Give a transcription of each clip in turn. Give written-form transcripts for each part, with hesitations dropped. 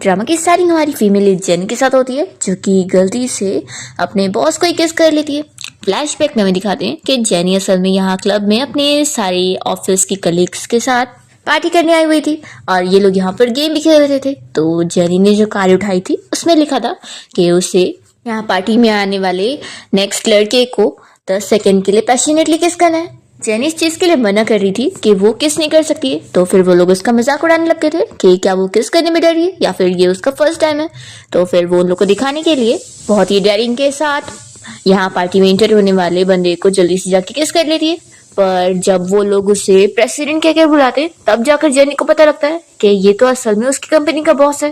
Drama की starting हमारी female lead jenny के साथ होती है, जो कि गलती से अपने बॉस को ही किस कर लेती है। फ्लैशबैक में हमें दिखाते हैं कि जेनी असल में यहाँ क्लब में अपने सारे ऑफिस की कलीग्स के साथ पार्टी करने आई हुई थी और ये लोग यहाँ पर गेम भी खेल रहे थे। तो जेनी ने जो कार उठाई थी उसमें लिखा था कि उसे यहाँ पार्टी में आने वाले नेक्स्ट लड़के को 10 सेकंड के लिए पैशनेटली किस करना है। जेनी इस चीज के लिए मना कर रही थी कि वो किस नहीं कर सकती है, तो फिर वो लोग उसका मजाक उड़ाने लग गए थे कि क्या वो किस करने में डर रही है या फिर ये उसका फर्स्ट टाइम है। तो फिर वो उन लोग को दिखाने के लिए बहुत ही डेयरिंग के साथ यहाँ पार्टी में एंटर होने वाले बंदे को जल्दी से जाके किस कर लेती है। पर जब वो लोग उसे प्रेसिडेंट कहकर बुलाते तब जाकर जेनी को पता लगता है कि ये तो असल में उसकी कंपनी का बॉस है।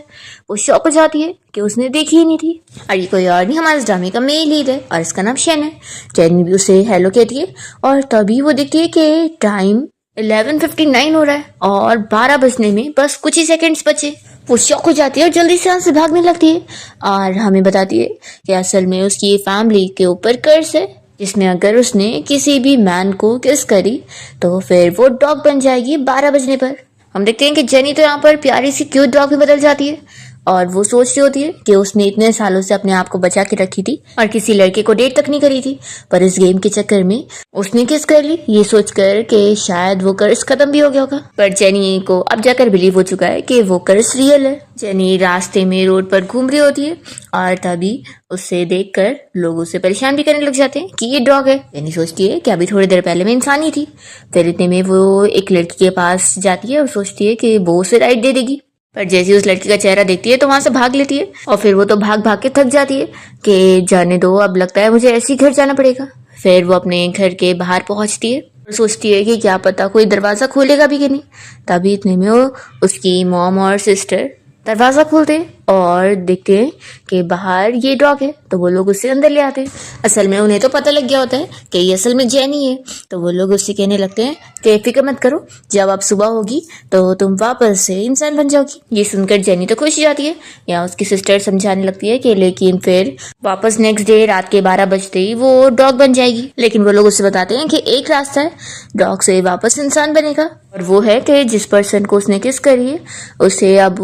वो शॉक हो जाती है कि उसने देखी ही नहीं थी और ये कोई और नहीं, हमारे इस ड्रामे का मेन लीड है और इसका नाम शेन है। जेनी भी उसे हेलो कहती है और तभी वो देखती है कि टाइम 11:59 हो रहा है और 12 बजने में बस कुछ ही सेकंड्स बचे। वो शॉक हो जाती है और जल्दी से यहाँ से भागने लगती है और हमें बताती है कि असल में उसकी फैमिली के ऊपर कर्ज है, जिसमें अगर उसने किसी भी मैन को किस करी तो फिर वो डॉग बन जाएगी 12 बजने पर। हम देखते हैं कि जेनी तो यहाँ पर प्यारी सी क्यूट डॉग में बदल जाती है और वो सोच रही होती है कि उसने इतने सालों से अपने आप को बचा के रखी थी और किसी लड़के को डेट तक नहीं करी थी, पर इस गेम के चक्कर में उसने किस कर ली, ये सोचकर कि शायद वो कर्ज खत्म भी हो गया होगा। पर जेनी को अब जाकर बिलीव हो चुका है कि वो कर्ज रियल है। जेनी रास्ते में रोड पर घूम रही होती है और तभी उससे देखकर लोग उसे परेशान भी करने लग जाते हैं कि ये डॉग है। जेनी सोचती है कि अभी थोड़ी देर पहले मैं इंसान ही थी। फिर इतने में वो एक लड़की के पास जाती है और सोचती है कि वो उसे राइड दे देगी, पर जैसे उस लड़की का चेहरा देखती है तो वहां से भाग लेती है और फिर वो तो भाग भाग के थक जाती है कि जाने दो, अब लगता है मुझे ऐसे ही घर जाना पड़ेगा। फिर वो अपने घर के बाहर पहुंचती है और सोचती है कि क्या पता कोई दरवाजा खोलेगा भी कि नहीं। तभी इतने में वो उसकी मॉम और सिस्टर दरवाजा खोलते हैं और देखते हैं कि बाहर ये डॉग है, तो वो लोग उससे अंदर ले आते हैं। असल में उन्हें तो पता लग गया होता है कि ये असल में जेनी है, तो वो लोग उससे कहने लगते हैं कि फिक्र मत करो, जब अब सुबह होगी तो तुम वापस से इंसान बन जाओगी। ये सुनकर जेनी तो खुश हो जाती है। यहाँ उसकी सिस्टर समझाने लगती है कि लेकिन फिर वापस नेक्स्ट डे रात के 12 बजते ही वो डॉग बन जाएगी। लेकिन वो लोग उससे बताते हैं कि एक रास्ता है डॉग से वापस इंसान बनेगा और वो है कि जिस पर्सन को उसने किस करी है उसे अब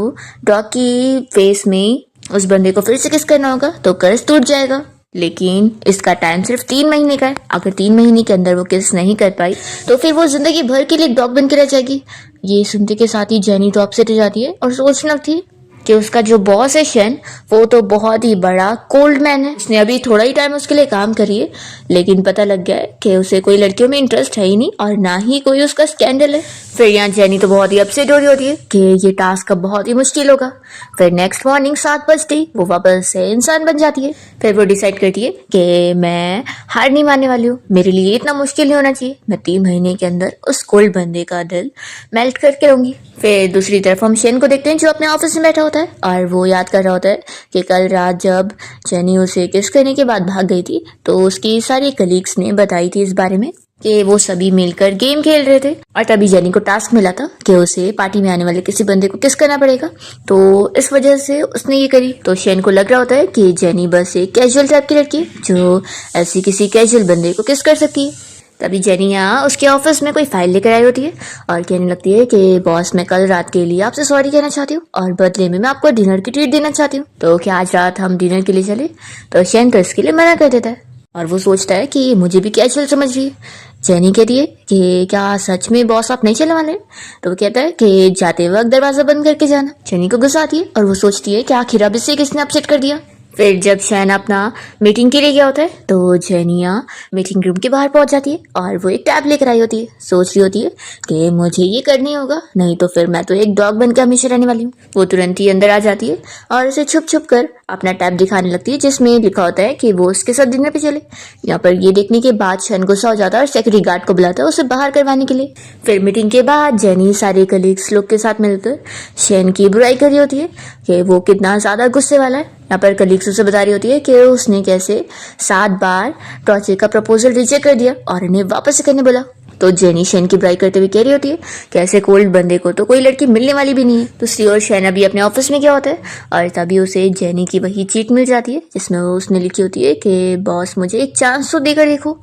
डॉग की फेस में उस बंदे को फिर से किस करना होगा तो कर्ज टूट जाएगा। लेकिन इसका टाइम सिर्फ 3 महीने का है। अगर 3 महीने के अंदर वो किस नहीं कर पाई तो फिर वो जिंदगी भर के लिए डॉग बन के रह जाएगी। ये सुनते के साथ ही जेनी तो अपसेट हो जाती है और सोचने लगती है कि उसका जो बॉस है शेन, वो तो बहुत ही बड़ा कोल्ड मैन है। उसने अभी थोड़ा ही टाइम उसके लिए काम करी है, लेकिन पता लग गया है कि उसे कोई लड़कियों में इंटरेस्ट है ही नहीं और ना ही कोई उसका स्कैंडल है। फिर यहाँ जेनी तो बहुत ही अपसेट हो रही होती है कि ये टास्क अब बहुत ही मुश्किल होगा। फिर नेक्स्ट मॉर्निंग 7 बजते ही वो वापस से इंसान बन जाती है। फिर वो डिसाइड करती है कि मैं हार नहीं मानने वाली हूँ, मेरे लिए इतना मुश्किल नहीं होना चाहिए, मैं 3 महीने के अंदर उस कोल्ड बंदे का दिल मेल्ट करके रहूंगी। फिर दूसरी तरफ हम शेन को देखते हैं जो अपने ऑफिस में बैठा होता है और वो याद कर रहा होता है कि कल रात जब जेनी उसे किस करने के बाद भाग गई थी तो उसकी सारी कलीग्स ने बताई थी इस बारे में कि वो सभी मिलकर गेम खेल रहे थे और तभी जेनी को टास्क मिला था कि उसे पार्टी में आने वाले किसी बंदे को किस करना पड़ेगा, तो इस वजह से उसने ये करी। तो शेन को लग रहा होता है कि जेनी बस एक कैजुअल टाइप की लड़की है जो ऐसी किसी कैजुअल बंदे को किस कर सकती है। तभी जेनी यहाँ उसके ऑफिस में कोई फाइल लेकर आई होती है और कहने लगती है कि बॉस मैं कल रात के लिए आपसे सॉरी कहना चाहती हूँ और बदले में मैं आपको डिनर की ट्रीट देना चाहती हूँ, तो क्या आज रात हम डिनर के लिए चले। तो शेन तो इसके लिए मना कर देता है और वो सोचता है कि मुझे भी कैजुअल समझ रही है। जेनी कहती है कि क्या सच में बॉस आप नहीं चलने वाले, तो वो कहता है कि जाते वक्त दरवाजा बंद करके जाना। जेनी को गुस्सा आती है और वो सोचती है कि आखिर अब इसे किसने अपसेट कर दिया। फिर जब शेन अपना मीटिंग के लिए गया होता है तो जेनिया मीटिंग रूम के बाहर पहुंच जाती है और वो एक टैब लेकर आई होती है। सोच रही होती है कि मुझे ये करना होगा, नहीं तो फिर मैं तो एक डॉग बन के हमेशा रहने वाली हूँ। वो तुरंत ही अंदर आ जाती है और उसे छुप छुप कर अपना टैब दिखाने लगती है जिसमें लिखा होता है कि वो उसके साथ डिनर पे चले। यहाँ पर ये देखने के बाद शेन गुस्सा हो जाता है और सेक्रेटरी गार्ड को बुलाता है उसे बाहर करवाने के लिए। फिर मीटिंग के बाद जेनी सारे कलीग्स लोग के साथ मिलकर शेन की बुराई कर रही होती है कि वो कितना ज्यादा गुस्से वाला है। यहाँ पर कलीग्स उसे बता रही होती है कि उसने कैसे 7 बार टॉर्चर का प्रपोजल रिजेक्ट कर दिया और इन्हें वापस से करने बोला। तो जेनी शेन की बुराई करते हुए कह रही होती है कि ऐसे कोल्ड बंदे को तो कोई लड़की मिलने वाली भी नहीं है। दूसरी ओर शेन अभी अपने ऑफिस में गया होता है और तभी उसे जेनी की वही चीट मिल जाती है जिसमें उसने लिखी होती है कि बॉस मुझे एक चांस तो देकर देखो।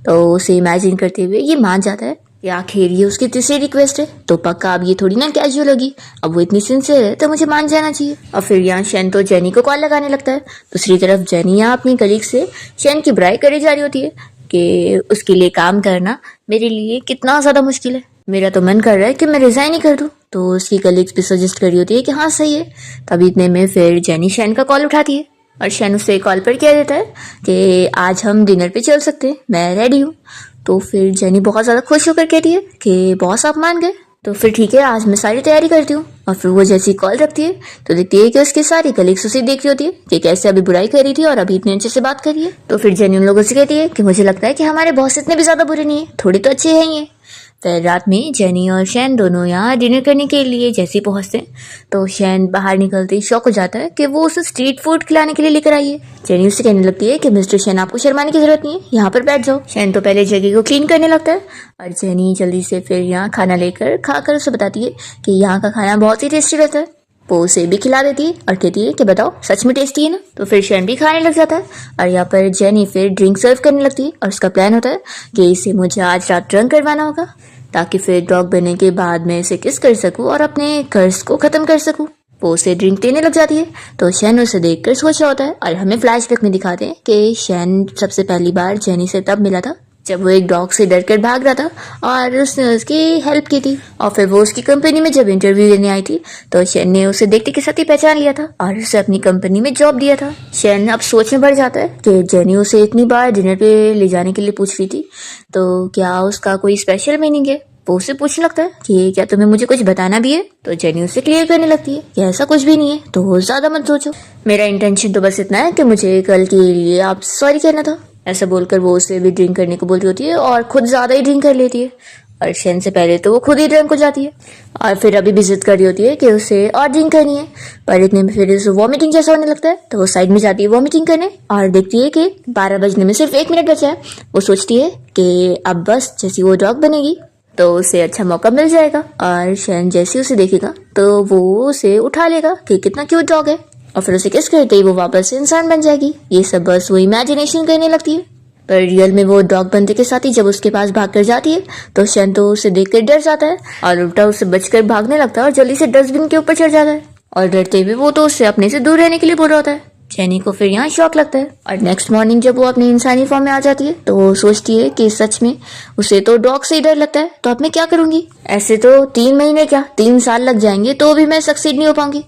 तो उसे इमेजिन करते हुए ये मान जाता है या आखिर ये उसकी तीसरी रिक्वेस्ट है तो पक्का अब ये थोड़ी ना कैजुअल होगी, अब वो इतनी सिंसियर है तो मुझे मान जाना चाहिए। और फिर यहाँ शैन तो जेनी को कॉल लगाने लगता है। दूसरी तरफ जेनी यहाँ अपनी कलीग से शैन की बुराई करी जा रही होती है कि उसके लिए काम करना मेरे लिए कितना ज़्यादा मुश्किल है, मेरा तो मन कर रहा है कि मैं रिजाइन ही कर दूँ। तो उसकी कलीग्स भी सजेस्ट करी होती है कि हाँ सही है। तभी इतने में फिर जेनी शैन का कॉल उठाती है और शैन उससे कॉल पर कह देता है कि आज हम डिनर पे चल सकते हैं, मैं रेडी हूँ। तो फिर जेनी बहुत ज़्यादा खुश होकर कहती है कि बॉस आप मान गए, तो फिर ठीक है आज मैं सारी तैयारी करती हूँ। और फिर वो जैसी कॉल रखती है तो देखती है कि उसकी सारी कलीग्स उसे देख रही होती है कि कैसे अभी बुराई कर रही थी और अभी इतने अच्छे से बात कर रही है। तो फिर जेनी उन लोगों से कहती है कि मुझे लगता है कि हमारे बॉस इतने भी ज़्यादा बुरे नहीं है, थोड़ी तो अच्छे हैं ये। फिर रात में जेनी और शैन दोनों यहाँ डिनर करने के लिए जैसे ही पहुंचते हैं तो शैन बाहर निकलते ही शौक हो जाता है कि वो उसे स्ट्रीट फूड खिलाने के लिए लेकर आई है। जेनी उससे कहने लगती है कि मिस्टर शैन आपको शर्माने की जरूरत नहीं है, यहाँ पर बैठ जाओ। शैन तो पहले जगह को क्लीन करने लगता है और जेनी जल्दी से फिर यहाँ खाना लेकर खाकर उसे बताती है कि यहाँ का खाना बहुत ही टेस्टी रहता है। वो उसे भी खिला देती है और कहती है कि बताओ सच में टेस्टी है ना। तो फिर शैन भी खाने लग जाता है और यहाँ पर जेनी फिर ड्रिंक सर्व करने लगती है और उसका प्लान होता है कि इसे मुझे आज रात ड्रंक करवाना होगा ताकि फिर डॉग बनने के बाद मैं इसे किस कर सकूं और अपने कर्ज को खत्म कर सकूं। वो उसे ड्रिंक देने लग जाती है तो शैन उसे देखकर सोच रहा होता है और हमें फ्लैशबैक में दिखाते हैं कि शैन सबसे पहली बार जेनी से तब मिला था जब वो एक डॉग से डरकर भाग रहा था और उसने उसकी हेल्प की थी। और फिर वो उसकी कंपनी में जब इंटरव्यू देने आई थी तो शैन ने उसे देखते के साथ ही पहचान लिया था और उसे अपनी कंपनी में जॉब दिया था। शैन अब सोच में पड़ जाता है कि जेनी उसे इतनी बार डिनर पे ले जाने के लिए पूछ रही थी तो क्या उसका कोई स्पेशल मीनिंग है। वो उससे पूछने लगता है कि क्या तुम्हें मुझे कुछ बताना भी है। तो जेनी उसे क्लियर करने लगती है कि ऐसा कुछ भी नहीं है, तो ज्यादा मत सोचो, मेरा इंटेंशन तो बस इतना है कि मुझे कल के लिए आप सॉरी कहना था। ऐसा बोलकर वो उसे भी ड्रिंक करने को बोलती होती है और खुद ज्यादा ही ड्रिंक कर लेती है और शैन से पहले तो वो खुद ही ड्रंक हो जाती है और फिर अभी भी जिद कर रही होती है कि उसे और ड्रिंक करनी है। पर इतने में फिर उसे वॉमिटिंग जैसा होने लगता है तो वो साइड में जाती है वॉमिटिंग करने और देखती है कि 12 बजने में सिर्फ 1 मिनट बचा है। वो सोचती है कि अब बस जैसी वो डॉग बनेगी तो उसे अच्छा मौका मिल जाएगा और शैन जैसे उसे देखेगा तो वो उसे उठा लेगा कि कितना क्यूट डॉग है और फिर उसे किस करते ही वो वापस से इंसान बन जाएगी। ये सब बस वो इमेजिनेशन करने लगती है। पर रियल में वो डॉग बनते के साथ ही जब उसके पास भाग कर जाती है तो शैन तो उसे देखकर डर जाता है और उल्टा उसे बचकर भागने लगता है और जल्दी से डस्टबिन के ऊपर चढ़ जाता है और डरते हुए वो तो उससे अपने से दूर रहने के लिए बोल रहा होता है। जेनी को फिर यहाँ शौक लगता है और नेक्स्ट मॉर्निंग जब वो अपनी इंसानी फॉर्म में आ जाती है तो वो सोचती है कि सच में उसे तो डॉग से ही डर लगता है, तो अब मैं क्या करूंगी। ऐसे तो 3 महीने क्या 3 साल लग जाएंगे तो भी मैं सक्सीड नहीं हो पाऊंगी।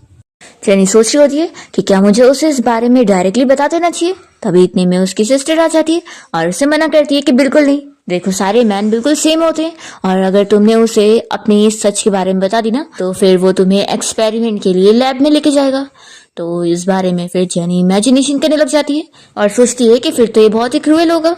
जेनी सोच रही होती है कि क्या मुझे उसे इस बारे में डायरेक्टली बता देना चाहिए। तभी इतने में उसकी सिस्टर आ जाती है और उसे मना करती है कि बिल्कुल नहीं, देखो सारे मैन बिल्कुल सेम होते हैं और अगर तुमने उसे अपनी इस सच के बारे में बता दी ना तो फिर वो तुम्हें एक्सपेरिमेंट के लिए लैब में लेके जाएगा। तो इस बारे में फिर जेनी इमेजिनेशन करने लग जाती है और सोचती है कि फिर तो ये बहुत ही क्रूएल होगा।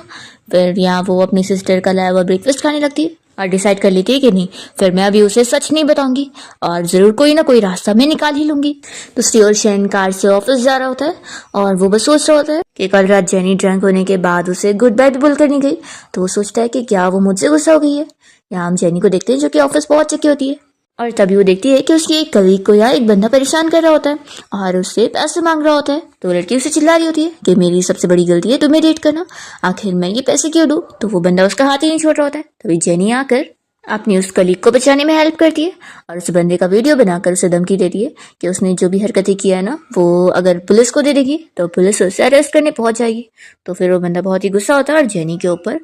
फिर यहाँ वो अपनी सिस्टर का लाया हुआ ब्रेकफास्ट खाने लगती है और डिसाइड कर लेती है कि नहीं फिर मैं अभी उसे सच नहीं बताऊंगी और जरूर कोई ना कोई रास्ता मैं निकाल ही लूंगी। दूसरी ओर शैन कार से ऑफिस जा रहा होता है और वो बस सोच रहा होता है कि कल रात जेनी ड्रंक होने के बाद उसे गुड बाय भी बोल कर नहीं गई तो वो सोचता है कि क्या वो मुझसे गुस्सा हो गई है। यहाँ हम जेनी को देखते हैं जो कि ऑफिस पहुंच चुकी होती है और तभी वो देखती है कि उसकी एक कलीग को यहाँ एक बंदा परेशान कर रहा होता है और उससे पैसे मांग रहा होता है। तो लड़की उसे चिल्ला रही होती है कि मेरी सबसे बड़ी गलती है तुम्हें डेट करना, आखिर मैं ये पैसे क्यों दूं। तो वो बंदा उसका हाथ ही नहीं छोड़ रहा होता है। तभी जेनी आकर अपनी उस कलीग को बचाने में हेल्प करती है और उस बंदे का वीडियो बनाकर उसे धमकी देती है कि उसने जो भी हरकतें किया है ना वो अगर पुलिस को दे देगी तो पुलिस उसे अरेस्ट करने पहुंच जाएगी। तो फिर वो बंदा बहुत ही गुस्सा होता है और जेनी के ऊपर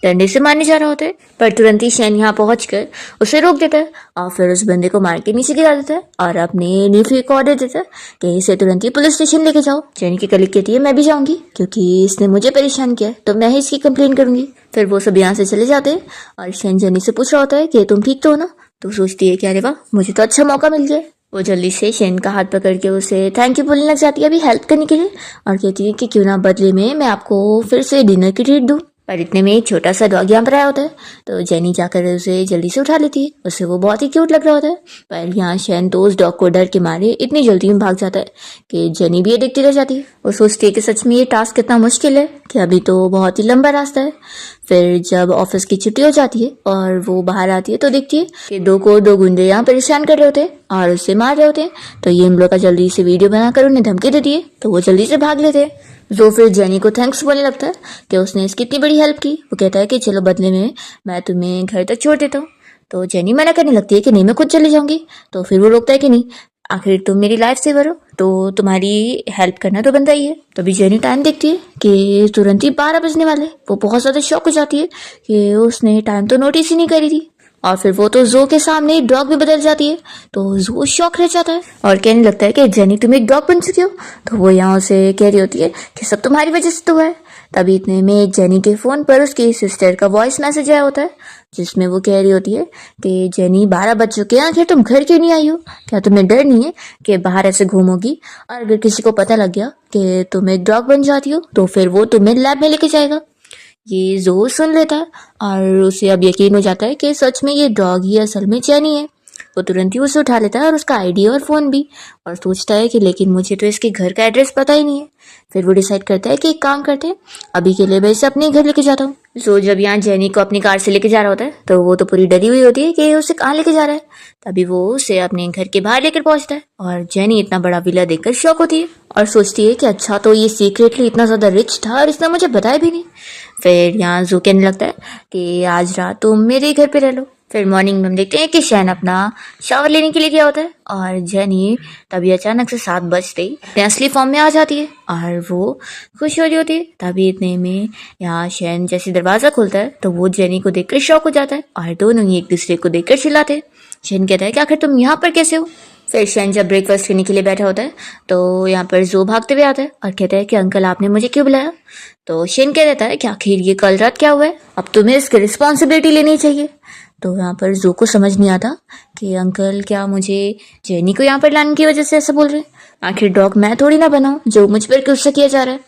डंडे से मारने जा रहा होता है पर तुरंत ही शैन यहाँ पहुंचकर उसे रोक देता है और फिर उस बंदे को मार के नीचे गिरा देता है और अपने नीफी को ऑर्डर देता है कि इसे तुरंत ही पुलिस स्टेशन लेके जाओ। जेनी की कलीग कहती है मैं भी जाऊंगी क्योंकि इसने मुझे परेशान किया तो मैं ही इसकी कंप्लेन करूंगी। फिर वो सब यहाँ से चले जाते हैं और शैन जेनी से पूछ रहा होता है कि तुम ठीक तो हो ना। तो सोचती है कि अरे वाह मुझे तो अच्छा मौका मिल गया। वो जल्दी से शैन का हाथ पकड़ के उसे थैंक यू बोलने लग जाती है अभी हेल्प करने के लिए और कहती है कि क्यों ना बदले में मैं आपको फिर से डिनर की ट्रीट दूं। पर इतने में एक छोटा सा डॉग यहाँ पर आया होता है तो जेनी जाकर उसे जल्दी से उठा लेती है। उसे वो बहुत ही क्यूट लग रहा होता है पर यहाँ शैन तो उस डॉग को डर के मारे इतनी जल्दी में भाग जाता है कि जेनी भी ये देखती रह जाती है। वो सोचती है कि सच में ये टास्क कितना मुश्किल है कि अभी तो बहुत ही लंबा रास्ता है। फिर जब ऑफिस की छुट्टी हो जाती है और वो बाहर आती है तो देखती है कि दो गुंडे यहाँ परेशान कर रहे होते हैं और उससे मार रहे होते हैं। तो ये इन लोग का जल्दी से वीडियो बनाकर उन्हें धमकी देती है तो वो जल्दी से भाग लेते हैं। जो फिर जेनी को थैंक्स बोलने लगता है कि उसने इसकी इतनी बड़ी हेल्प की। वो कहता है कि चलो बदले में मैं तुम्हें घर तक छोड़ देता हूँ। तो जेनी मना करने लगती है कि नहीं मैं खुद चली जाऊंगी। तो फिर वो रोकता है कि नहीं, आखिर तुम मेरी लाइफ सेवर हो तो तुम्हारी हेल्प करना तो बनता ही है। तभी जेनी टाइम देखती है कि तुरंत ही 12 बजने वाले। वो बहुत ज़्यादा शॉक हो जाती है कि उसने टाइम तो नोटिस ही नहीं करी थी। और फिर वो तो जो के सामने डॉग भी बदल जाती है। तो जो शॉक रह जाता है और कहने लगता है कि जेनी तुम एक डॉग बन चुकी हो। तो वो यहाँ से कह रही होती है कि सब तुम्हारी वजह से तो है। तभी इतने में जेनी के फ़ोन पर उसकी सिस्टर का वॉइस मैसेज आया होता है, जिसमें वो कह रही होती है कि जेनी 12 बज चुके हैं, आखिर तुम घर क्यों नहीं आई हो? क्या तुम्हें डर नहीं है कि बाहर ऐसे घूमोगी और अगर किसी को पता लग गया कि तुम एक डॉग बन जाती हो तो फिर वो तुम्हें लैब में लेके जाएगा। ये जोर सुन लेता है और उसे अब यकीन हो जाता है कि सच में ये डॉग ही असल में जेनी है। वो तुरंत ही उसे उठा लेता है और उसका आईडी और फ़ोन भी, और सोचता है कि लेकिन मुझे तो इसके घर का एड्रेस पता ही नहीं है। फिर वो डिसाइड करता है कि एक काम करते हैं, अभी के लिए मैं इसे अपने घर लेके जाता हूँ। सो जब यहाँ जेनी को अपनी कार से लेके जा रहा होता है तो वो तो पूरी डरी हुई होती है कि उसे कहाँ लेके जा रहा है। तभी वो उसे अपने घर के बाहर लेकर पहुंचता है और जेनी इतना बड़ा विला देखकर शॉक होती है और सोचती है कि अच्छा तो ये सीक्रेटली इतना ज़्यादा रिच था और इसने मुझे बताया भी नहीं। फिर यहाँ जू कहने लगता है कि आज रात तुम मेरे घर पे रह लो। फिर मॉर्निंग में हम देखते हैं कि शैन अपना शावर लेने के लिए गया होता है और जेनी तभी अचानक से 7 बजते ही अपने असली फॉर्म में आ जाती है और वो खुश हो रही होती है। तभी इतने में यहाँ शैन जैसे दरवाज़ा खुलता है तो वो जेनी को देखकर शॉक हो जाता है और दोनों ही एक दूसरे को देखकर चिल्लाते हैं। शैन कहता है कि आखिर तुम यहाँ पर कैसे हो? फिर शैन जब ब्रेकफास्ट करने के लिए बैठा होता है तो यहाँ पर जो भागते हुए आता है और कहता है कि अंकल आपने मुझे क्यों बुलाया? तो शेन कह देता है कि आखिर ये कल रात क्या हुआ है, अब तुम्हें इसकी रिस्पॉन्सिबिलिटी लेनी चाहिए। तो यहाँ पर जो को समझ नहीं आता कि अंकल क्या मुझे जेनी को यहाँ पर लाने की वजह से ऐसा बोल रहे हैं? आखिर डॉग मैं थोड़ी ना बनाऊँ जो मुझ पर गुस्सा किया जा रहा है।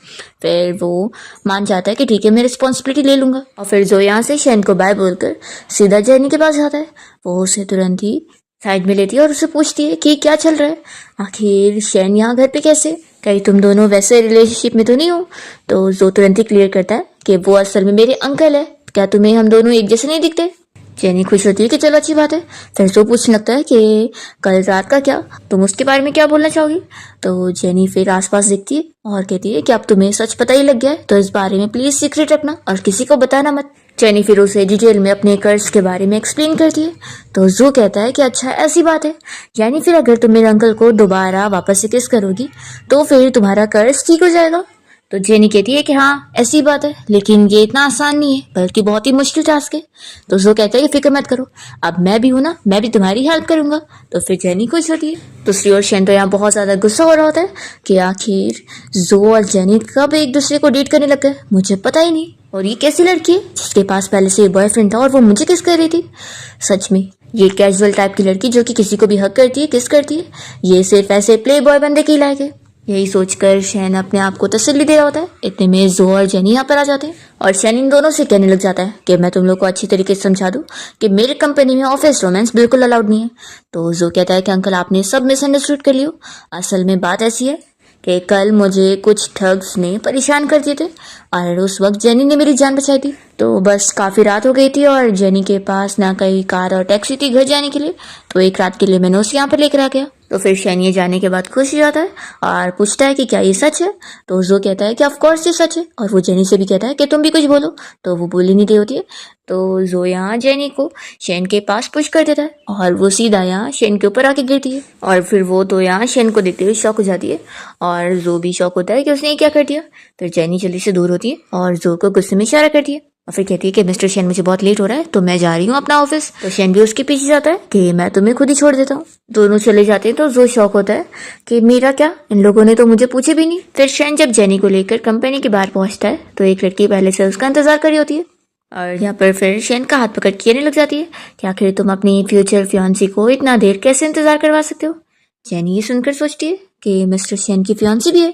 फिर वो मान जाता है कि ठीक है मैं रिस्पॉन्सिबिलिटी ले लूँगा और फिर जो यहाँ से शेन को बाय बोलकर सीधा जेनी के पास जाता है। वो उसे तुरंत ही साइड में लेती है और उससे पूछती है कि क्या चल रहा है, आखिर शैन यहाँ घर पे कैसे, कहीं तुम दोनों वैसे रिलेशनशिप में तो नहीं हो? तो जो तुरंत ही क्लियर करता है कि वो असल में मेरे अंकल है, क्या तुम्हें हम दोनों एक जैसे नहीं दिखते? जेनी खुश होती है कि चलो अच्छी बात है। फिर जो पूछने लगता है कि कल रात का क्या, तुम उसके बारे में क्या बोलना चाहोगी? तो जेनी फिर आसपास देखती है और कहती है कि अब तुम्हें सच पता ही लग गया है तो इस बारे में प्लीज सीक्रेट रखना और किसी को बताना मत। जेनी फिर उसे डिटेल में अपने कर्ज के बारे में एक्सप्लेन करती है। तो जो कहता है कि अच्छा ऐसी बात है, यानी फिर अगर तुम मेरे अंकल को दोबारा वापस से किस करोगी तो फिर तुम्हारा कर्ज ठीक हो जाएगा? तो जेनी कहती है कि हाँ ऐसी बात है, लेकिन ये इतना आसान नहीं है बल्कि बहुत ही मुश्किल टास्क है। तो जो कहता है कि फिक्र मत करो, अब मैं भी हूं ना, मैं भी तुम्हारी हेल्प करूंगा। तो फिर जेनी खुश होती है। दूसरी ओर शेन तो यहाँ बहुत ज्यादा गुस्सा हो रहा होता है कि आखिर जो और जेनी कब एक दूसरे को डेट करने लग गए, मुझे पता ही नहीं। और ये कैसी लड़की है जिसके पास पहले से बॉयफ्रेंड था और वो मुझे किस कर रही थी? सच में ये कैजुअल टाइप की लड़की जो कि किसी को भी हक करती है, किस करती है, ये सिर्फ ऐसे प्ले बॉय बंदे के लायक है। यही सोचकर शैन अपने आप को तसल्ली दे रहा होता है। इतने में जो और जेनी यहाँ पर आ जाते हैं और शैन इन दोनों से कहने लग जाता है कि मैं तुम लोग को अच्छी तरीके से समझा दूं कि मेरे कंपनी में ऑफिस रोमांस बिल्कुल अलाउड नहीं है। तो जो कहता है कि अंकल आपने सब मिसअंडरस्टूड कर लियो, असल में बात ऐसी है कि कल मुझे कुछ ठग्स ने परेशान कर दिए थे और उस वक्त जेनी ने मेरी जान बचाई थी। तो बस काफ़ी रात हो गई थी और जेनी के पास ना कहीं कार और टैक्सी थी घर जाने के लिए, तो एक रात के लिए मैंने उसे यहाँ पर लेकर आ गया। तो फिर शैन ये जाने के बाद खुश हो जाता है और पूछता है कि क्या ये सच है? तो जो कहता है कि ऑफ कोर्स ये सच है और वो जेनी से भी कहता है कि तुम भी कुछ बोलो, तो वो बोली नहीं रही होती है। तो जो यहाँ जेनी को शैन के पास पुश कर देता है और वो सीधा यहाँ शैन के ऊपर आके गिरती है और फिर वो तो यहाँ शैन को देखते हुए शॉक हो जाती है और जो भी शॉक होता है कि उसने क्या कर दिया। फिर जेनी जल्दी से दूर होती है और जो को गुस्से में इशारा करती है और फिर कहती है कि मिस्टर शैन मुझे बहुत लेट हो रहा है तो मैं जा रही हूँ अपना ऑफिस। तो शैन भी उसके पीछे जाता है कि मैं तुम्हें खुद ही छोड़ देता हूँ। दोनों चले जाते हैं तो जो शौक होता है कि मेरा क्या, इन लोगों ने तो मुझे पूछे भी नहीं। फिर शैन जब जेनी को लेकर कंपनी के बाहर पहुंचता है तो एक लड़की पहले से उसका इंतजार कर रही होती है और यहाँ पर फिर शैन का हाथ पकड़ के कहने लग जाती है कि आखिर तुम अपनी फ्यूचर फियांसी को इतना देर कैसे इंतजार करवा सकते हो? जेनी ये सुनकर सोचती है कि मिस्टर शैन की फियांसी भी है,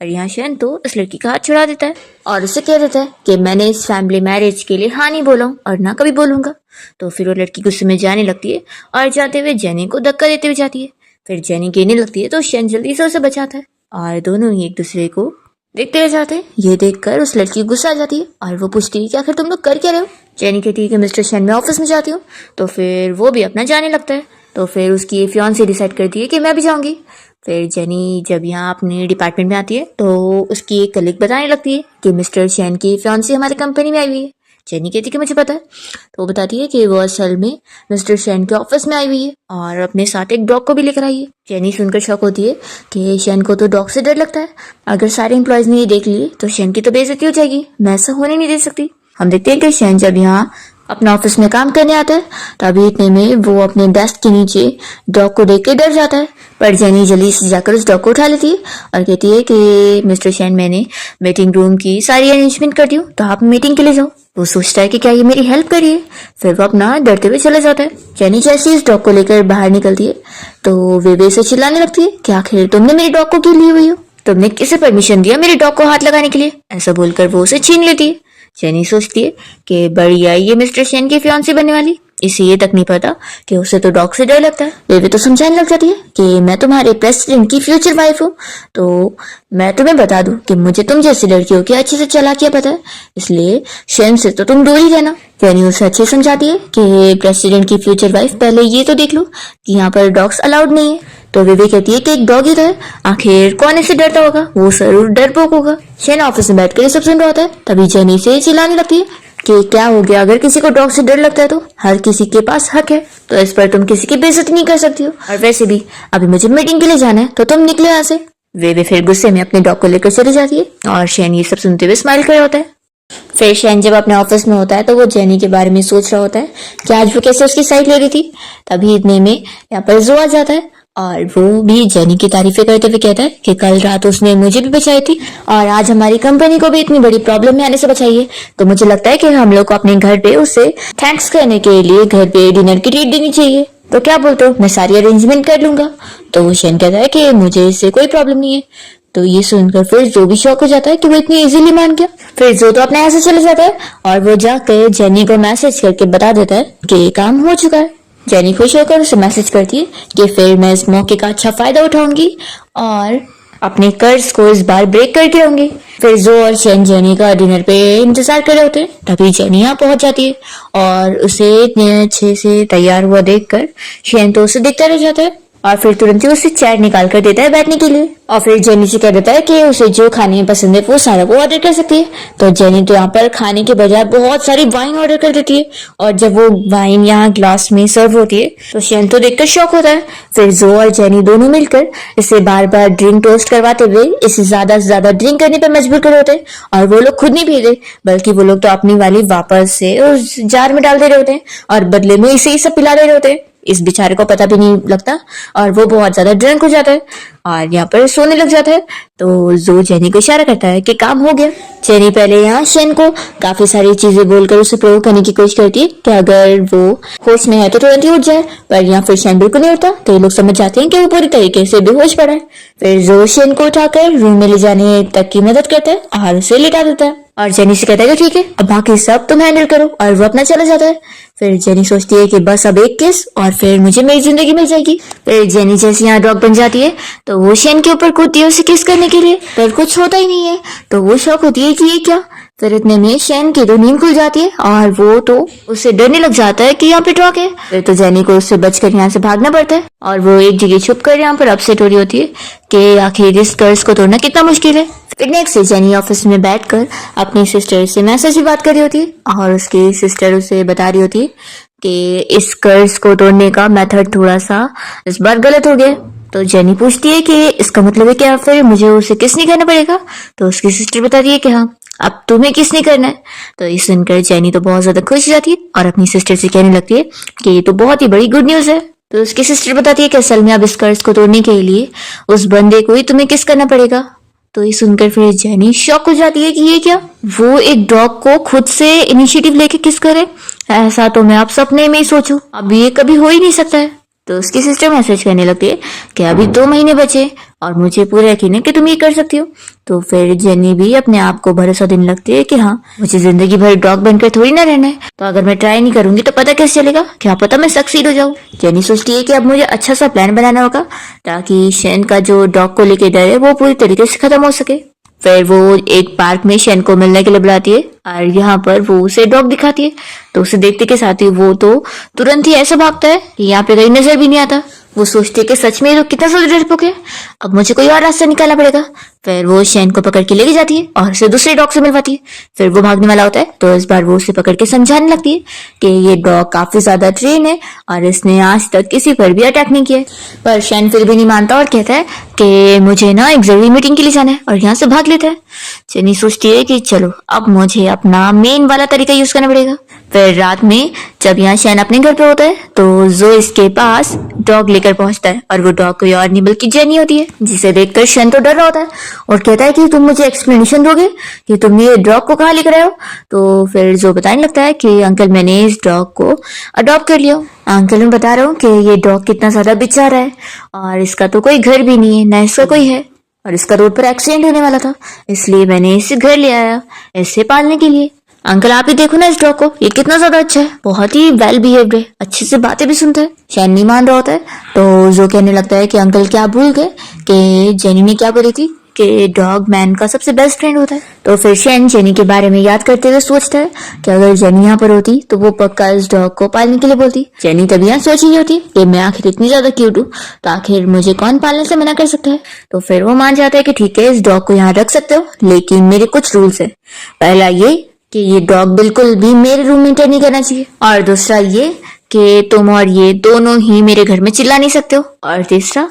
पर यहाँ शैन तो उस लड़की का हाथ छुड़ा देता है और उसे कह देता है कि मैंने इस फैमिली मैरिज के लिए हाँ नहीं बोला हूँ और ना कभी बोलूंगा। तो फिर वो लड़की गुस्से में जाने लगती है और जाते हुए जेनी को धक्का देते हुए जाती है। फिर जेनी गिरने लगती है तो शैन जल्दी से उसे बचाता है और दोनों ही एक दूसरे को देखते रह जाते हैं। ये देखकर उस लड़की गुस्सा आ जाती है और वो पूछती है कि आखिर तुम लोग कर क्या रहे हो? जेनी कहती है कि मिस्टर शैन मैं ऑफिस में जाती हूँ। तो फिर वो भी अपना जाने लगता है। तो फिर उसकी फियांसी डिसाइड करती है कि मैं भी जाऊंगी। फिर जेनी जब यहाँ अपने डिपार्टमेंट में आती है तो उसकी एक कलीग बताने लगती है कि मिस्टर शेन की फियांसी हमारी कंपनी में आई हुई है। जेनी कहती है कि मुझे पता है। तो वो बताती है कि वो असल में मिस्टर शेन के ऑफिस में आई हुई है और अपने साथ एक डॉग को भी लेकर आई है। जेनी सुनकर शॉक होती है कि शेन को तो डॉग से डर लगता है। अगर सारे एम्प्लॉयज ने ये देख लिए तो शेन की तो बेइज्जती हो जाएगी। मैं ऐसा होने नहीं दे सकती। हम देखते हैं कि शेन जब यहाँ अपना ऑफिस में काम करने आता है तभी इतने में वो अपने डेस्क के नीचे डॉग को देख के डर जाता है। पर जेनी जल्दी से जाकर उस डॉग को उठा लेती है और कहती है कि मिस्टर शेन, मैंने मीटिंग रूम की सारी अरेंजमेंट कर दी हूँ, तो आप मीटिंग के लिए जाओ। वो सोचता है कि क्या ये मेरी हेल्प करिए, फिर वो अपना डरते हुए चला जाता है। जेनी जैसे इस डॉग को लेकर बाहर निकलती है तो वेवे से चिल्लाने लगती है कि आखिर तुमने मेरी डॉग को क्यों ली हुई हो, तुमने किसे परमिशन दिया मेरे डॉग को हाथ लगाने के लिए। ऐसा बोलकर वो उसे छीन लेती है। जेनी सोचती है कि बढ़िया ये मिस्टर शेन की फियांसी बनने वाली, इसे ये तक नहीं पता कि उसे तो डॉग से डर लगता है। बेबी तो समझाने लग जाती है कि मैं तुम्हारे प्रेसिडेंट की फ्यूचर वाइफ हूँ, तो मैं तुम्हें बता दूं कि मुझे तुम जैसी लड़कियों की अच्छे से चालाकियां पता है, इसलिए शेन से तो तुम दूर ही रहना। जेनी उसे अच्छे समझाती है कि प्रेसिडेंट की फ्यूचर वाइफ, पहले ये तो देख लो कि यहाँ पर डॉग्स अलाउड नहीं है। तो विवे कहती है कि एक डॉग ही तो है, आखिर कौन इससे डरता होगा, वो जरूर डरपोक होगा। शेन ऑफिस में बैठकर ये सब सुन रहा होता है। तभी जेनी से चिल्लाने लगती है कि क्या हो गया, अगर किसी को डॉग से डर लगता है तो हर किसी के पास हक है, तो इस पर तुम किसी की बेइज्जती नहीं कर सकती हो। और वैसे भी अभी मुझे मीटिंग के लिए जाना है, तो तुम निकले यहाँ से। वे फिर गुस्से में अपने डॉग को लेकर चली जाती है और शेन ये सब सुनते हुए स्माइल कर रहा होता है। फिर शेन जब अपने ऑफिस में होता है तो वो जेनी के बारे में सोच रहा होता है कि आज वो कैसे उसकी साइड ले रही थी। तभी इतने में यहाँ पर जो आ जाता है और वो भी जेनी की तारीफें करते हुए कहता है कि कल रात उसने मुझे भी बचाई थी और आज हमारी कंपनी को भी इतनी बड़ी प्रॉब्लम में आने से बचाई है, तो मुझे लगता है कि हम लोग को अपने घर पे उसे थैंक्स करने के लिए घर पे डिनर की ट्रीट देनी चाहिए। तो क्या बोलते हो, मैं सारी अरेंजमेंट कर लूंगा। तो शेन कहता है कि मुझे इससे कोई प्रॉब्लम नहीं है। तो ये सुनकर फिर जो भी शॉक हो जाता है कि वो इतनी इजीली मान गया। फिर जो तो अपने यहाँ से चले जाता है और वो जाकर जेनी को मैसेज करके बता देता है कि काम हो चुका है। जेनी खुश होकर उसे मैसेज करती है कि फिर मैं इस मौके का अच्छा फायदा उठाऊंगी और अपने कर्ज को इस बार ब्रेक करके रहूंगी। फिर जो और शेन जेनी का डिनर पे इंतजार कर रहे होते हैं। तभी जेनी यहाँ पहुंच जाती है और उसे इतने अच्छे से तैयार हुआ देखकर शेन तो उसे देखता रह जाता है और फिर तुरंत ही उसे चेयर निकाल कर देता है बैठने के लिए और फिर जेनी से कह देता है कि उसे जो खाने में पसंद है वो सारा वो ऑर्डर कर सकती है। तो जेनी तो यहाँ पर खाने के बजाय बहुत सारी वाइन ऑर्डर कर देती है और जब वो वाइन यहाँ ग्लास में सर्व होती है तो शेन तो देखकर शॉक होता है। फिर जो और जेनी दोनों मिलकर इसे बार बार ड्रिंक टोस्ट करवाते हुए इसे ज्यादा से ज्यादा ड्रिंक करने पर मजबूर कर होते हैं और वो लोग खुद नहीं पीते बल्कि वो लोग तो अपनी वाली वापस से उस जार में डाल दे रहे होते हैं और बदले में इसे ही सब पिला दे रहे होते हैं। इस बेचारे को पता भी नहीं लगता और वो बहुत ज्यादा ड्रंक हो जाता है और यहाँ पर सोने लग जाता है। तो जो जेनी को इशारा करता है कि काम हो गया। जेनी पहले यहाँ शेन को काफी सारी चीजें बोलकर उसे प्रूव करने की कोशिश करती है कि अगर वो होश में है तो तुरंत ही उठ जाए, पर यहाँ फिर शेन बिल्कुल नहीं उठता। तो ये लोग समझ जाते हैं कि वो पूरी तरीके से बेहोश पड़ा है। फिर जो शेन को उठाकर रूम में ले जाने तक की मदद करता है और उसे लिटा देता है और जेनी से कहता है कि ठीक है, अब बाकी सब तुम हैंडल करो, और वो अपना चला जाता है। फिर जेनी सोचती है कि बस अब एक किस और फिर मुझे मेरी जिंदगी मिल जाएगी। फिर जेनी जैसे यहाँ डॉग बन जाती है तो वो शेन के ऊपर कूदती है उसे किस करने के लिए, पर कुछ होता ही नहीं है। तो वो शौक होती है कि ये क्या। फिर इतने में शेन की तो नींद खुल जाती है और वो तो उससे डरने लग जाता है कि यहाँ पे डॉग है। फिर तो जेनी को उससे बचकर यहाँ से भागना पड़ता है और वो एक जगह छुप कर यहाँ पर अपसेट हो रही होती है कि आखिर इस कर्ज को तोड़ना कितना मुश्किल है। फिर नेक्स्ट डे जेनी ऑफिस में बैठकर अपनी सिस्टर से मैसेज भी बात कर रही होती है और उसकी सिस्टर उसे बता रही होती है कि इस कर्ज को तोड़ने का मेथड थोड़ा सा इस बार गलत हो गया। तो जेनी पूछती है कि इसका मतलब है क्या, फिर मुझे उसे किस नहीं करना पड़ेगा। तो उसकी सिस्टर बताती है कि हाँ, अब तुम्हें किस नहीं करना है। तो ये सुनकर जेनी तो बहुत ज्यादा खुश हो जाती है और अपनी सिस्टर से कहने लगती है कि ये तो बहुत ही बड़ी गुड न्यूज है। तो उसकी सिस्टर बताती है कि असल में अब इस कर्ज को तोड़ने के लिए उस बंदे को ही तुम्हें किस करना पड़ेगा। तो ये सुनकर फिर जेनी शॉक हो जाती है कि ये क्या, वो एक डॉग को खुद से इनिशिएटिव लेके किस करे, ऐसा तो मैं आप सपने में ही सोचूं, अब ये कभी हो ही नहीं सकता है। तो उसकी सिस्टर मैसेज करने लगती है कि अभी 2 महीने बचे और मुझे पूरा यकीन है कि तुम ये कर सकती हो। तो फिर जेनी भी अपने आप को भरोसा देने लगती है कि हाँ, मुझे जिंदगी भर डॉग बनकर थोड़ी ना रहना है, तो अगर मैं ट्राई नहीं करूंगी तो पता कैसे चलेगा, क्या पता मैं सक्सीड हो जाऊं। जेनी सोचती है कि अब मुझे अच्छा सा प्लान बनाना होगा ताकि शेन का जो डॉग को लेके डर है वो पूरी तरीके से खत्म हो सके। फिर वो एक पार्क में शेन को मिलने के लिए बुलाती है और यहाँ पर वो उसे डॉग दिखाती है। तो उसे देखते के साथ ही वो तो तुरंत ही ऐसा भागता है कि यहाँ पे कहीं नजर भी नहीं आता। वो सोचती है कि सच में ये लोग कितना ज्यादा डरपोक है, अब मुझे कोई और रास्ता निकालना पड़ेगा। फिर वो शैन को पकड़ के लेके जाती है और उसे दूसरे डॉग से मिलवाती है। फिर वो भागने वाला होता है तो इस बार वो उसे पकड़ के समझाने लगती है कि ये डॉग काफी ज्यादा ट्रेन है और इसने आज तक किसी पर भी अटैक नहीं किया है। पर शैन फिर भी नहीं मानता और कहता है कि मुझे ना एक जरूरी मीटिंग के लिए जाना है, और यहाँ से भाग लेता है। जेनी सोचती है कि चलो अब मुझे अपना मेन वाला तरीका यूज करना पड़ेगा। फिर रात में जब यहाँ शैन अपने घर पे होता है तो जो इसके पास डॉग लेकर पहुंचता है, और वो डॉग कोई और नहीं बल्कि जेनी होती है, जिसे देखकर शैन तो डर रहा होता है और कहता है कि तुम मुझे एक्सप्लेनेशन दोगे कि तुमने ये डॉग को कहाँ लेकर आए हो। तो फिर जो बताने लगता है कि अंकल मैंने इस डॉग को अडॉप्ट कर लिया। अंकल मैं बता रहा हूँ कि ये डॉग कितना ज्यादा बेचारा है और इसका तो कोई घर भी नहीं है, ना इसका कोई है, और इसका रोड पर एक्सीडेंट होने वाला था, इसलिए मैंने इसे घर ले आया इसे पालने के लिए। अंकल आप ही देखो ना इस डॉग को, ये कितना ज्यादा अच्छा है, बहुत ही वेल बिहेव्ड है, अच्छे से बातें भी सुनता है। शैन नहीं मान रहा होता है तो जो कहने लगता है कि अंकल क्या भूल गए कि जेनी ने क्या बोली थी कि डॉग मैन का सबसे बेस्ट फ्रेंड होता है। तो फिर शैन जेनी के बारे में याद करते हुए सोचता है कि अगर जेनी यहाँ पर होती तो वो पक्का इस डॉग को पालने के लिए बोलती। जेनी तभी यहाँ सोच रही होती कि मैं आखिर इतनी ज्यादा क्यूट हूँ तो आखिर मुझे कौन पालने से मना कर सकता है। तो फिर वो मान जाता है कि ठीक है इस डॉग को यहाँ रख सकते हो, लेकिन मेरे कुछ रूल्स है। पहला ये कि ये डॉग बिल्कुल भी मेरे रूम में एंटर नहीं करना चाहिए, और दूसरा ये कि तुम और ये दोनों ही मेरे घर में चिल्ला नहीं सकते हो, और तीसरा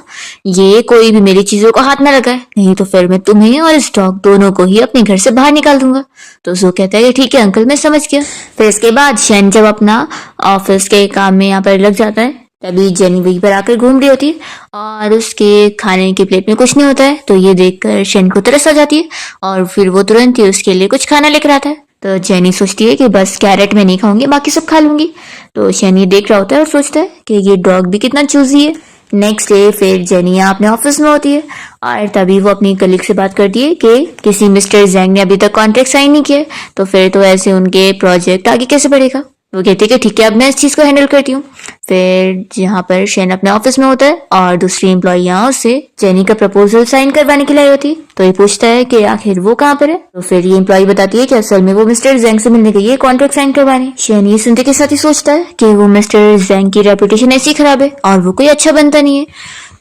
ये कोई भी मेरी चीजों को हाथ ना लगाए, नहीं तो फिर मैं तुम्हें और इस डॉग दोनों को ही अपने घर से बाहर निकाल दूंगा। तो जो कहता है कि ठीक है अंकल मैं समझ गया। फिर इसके बाद शैन जब अपना ऑफिस के काम में यहाँ पर लग जाता है तभी जेनी वहीं पर आकर घूम रही होती है और उसके खाने की प्लेट में कुछ नहीं होता है। तो ये देखकर शैन को तरस आ जाती है और फिर वो तुरंत ही उसके लिए कुछ खाना लेकर आता है। तो जेनी सोचती है कि बस कैरेट में नहीं खाऊंगी, बाकी सब खा लूंगी। तो शैन ये देख रहा होता है और सोचता है कि ये डॉग भी कितना चूजी है। नेक्स्ट डे फिर जेनी यहाँ अपने ऑफिस में होती है और तभी वो अपनी कलीग से बात करती है कि किसी मिस्टर जैंग ने अभी तक कॉन्ट्रैक्ट साइन नहीं किया, तो फिर तो ऐसे उनके प्रोजेक्ट आगे कैसे बढ़ेगा। वो कहती है कि ठीक है अब मैं इस चीज को हैंडल करती हूँ। फिर यहाँ पर शैन अपने ऑफिस में होता है और दूसरी एम्प्लॉय यहाँ उससे जेनी का प्रपोजल साइन करवाने के लिए आई होती है। तो ये पूछता है कि आखिर वो कहाँ पर है। तो फिर ये एम्प्लॉय बताती है कि असल में वो मिस्टर जैंग से मिलने गई है कॉन्ट्रैक्ट साइन करवाने। शैन ये सुनते के साथ ही सोचता है कि वो मिस्टर जैंग की रेपुटेशन ऐसी खराब है और वो कोई अच्छा बनता नहीं है,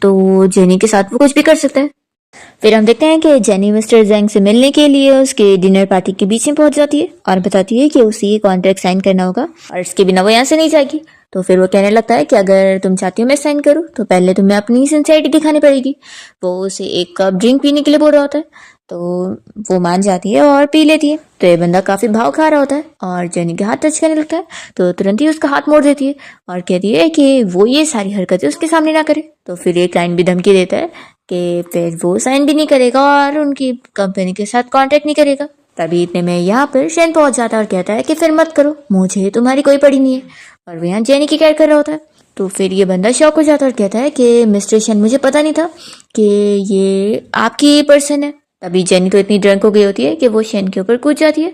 तो जेनी के साथ वो कुछ भी कर सकता है। फिर हम देखते हैं कि जेनी मिस्टर जैंग से मिलने के लिए उसके डिनर पार्टी के बीच में पहुंच जाती है और बताती है कि उसे ये कॉन्ट्रैक्ट साइन करना होगा और इसके बिना वो यहाँ से नहीं जाएगी। तो फिर वो कहने लगता है कि अगर तुम चाहती हो मैं साइन करूँ तो पहले तुम्हें अपनी सिंसियरिटी दिखानी पड़ेगी। वो उसे एक कप ड्रिंक पीने के लिए बोल रहा होता है तो वो मान जाती है और पी लेती है। तो ये बंदा काफी भाव खा रहा होता है और जेनी के हाथ टच करने लगता है तो तुरंत ही उसका हाथ मोड़ देती है और कहती है कि वो ये सारी हरकतें उसके सामने ना करे। तो फिर एक क्लाइंट भी धमकी देता है कि फिर वो साइन भी नहीं करेगा और उनकी कंपनी के साथ कांटेक्ट नहीं करेगा। तभी इतने में यहाँ पर शैन पहुंच जाता है और कहता है कि फिर मत करो, मुझे तुम्हारी कोई पड़ी नहीं है, और वो यहाँ जेनी की केयर कर रहा होता है। तो फिर ये बंदा शॉक हो जाता है और कहता है कि मिस्टर शैन मुझे पता नहीं था कि ये आपकी पर्सन है। तभी जेनी तो इतनी ड्रंक हो गई होती है कि वो शैन के ऊपर कूद जाती है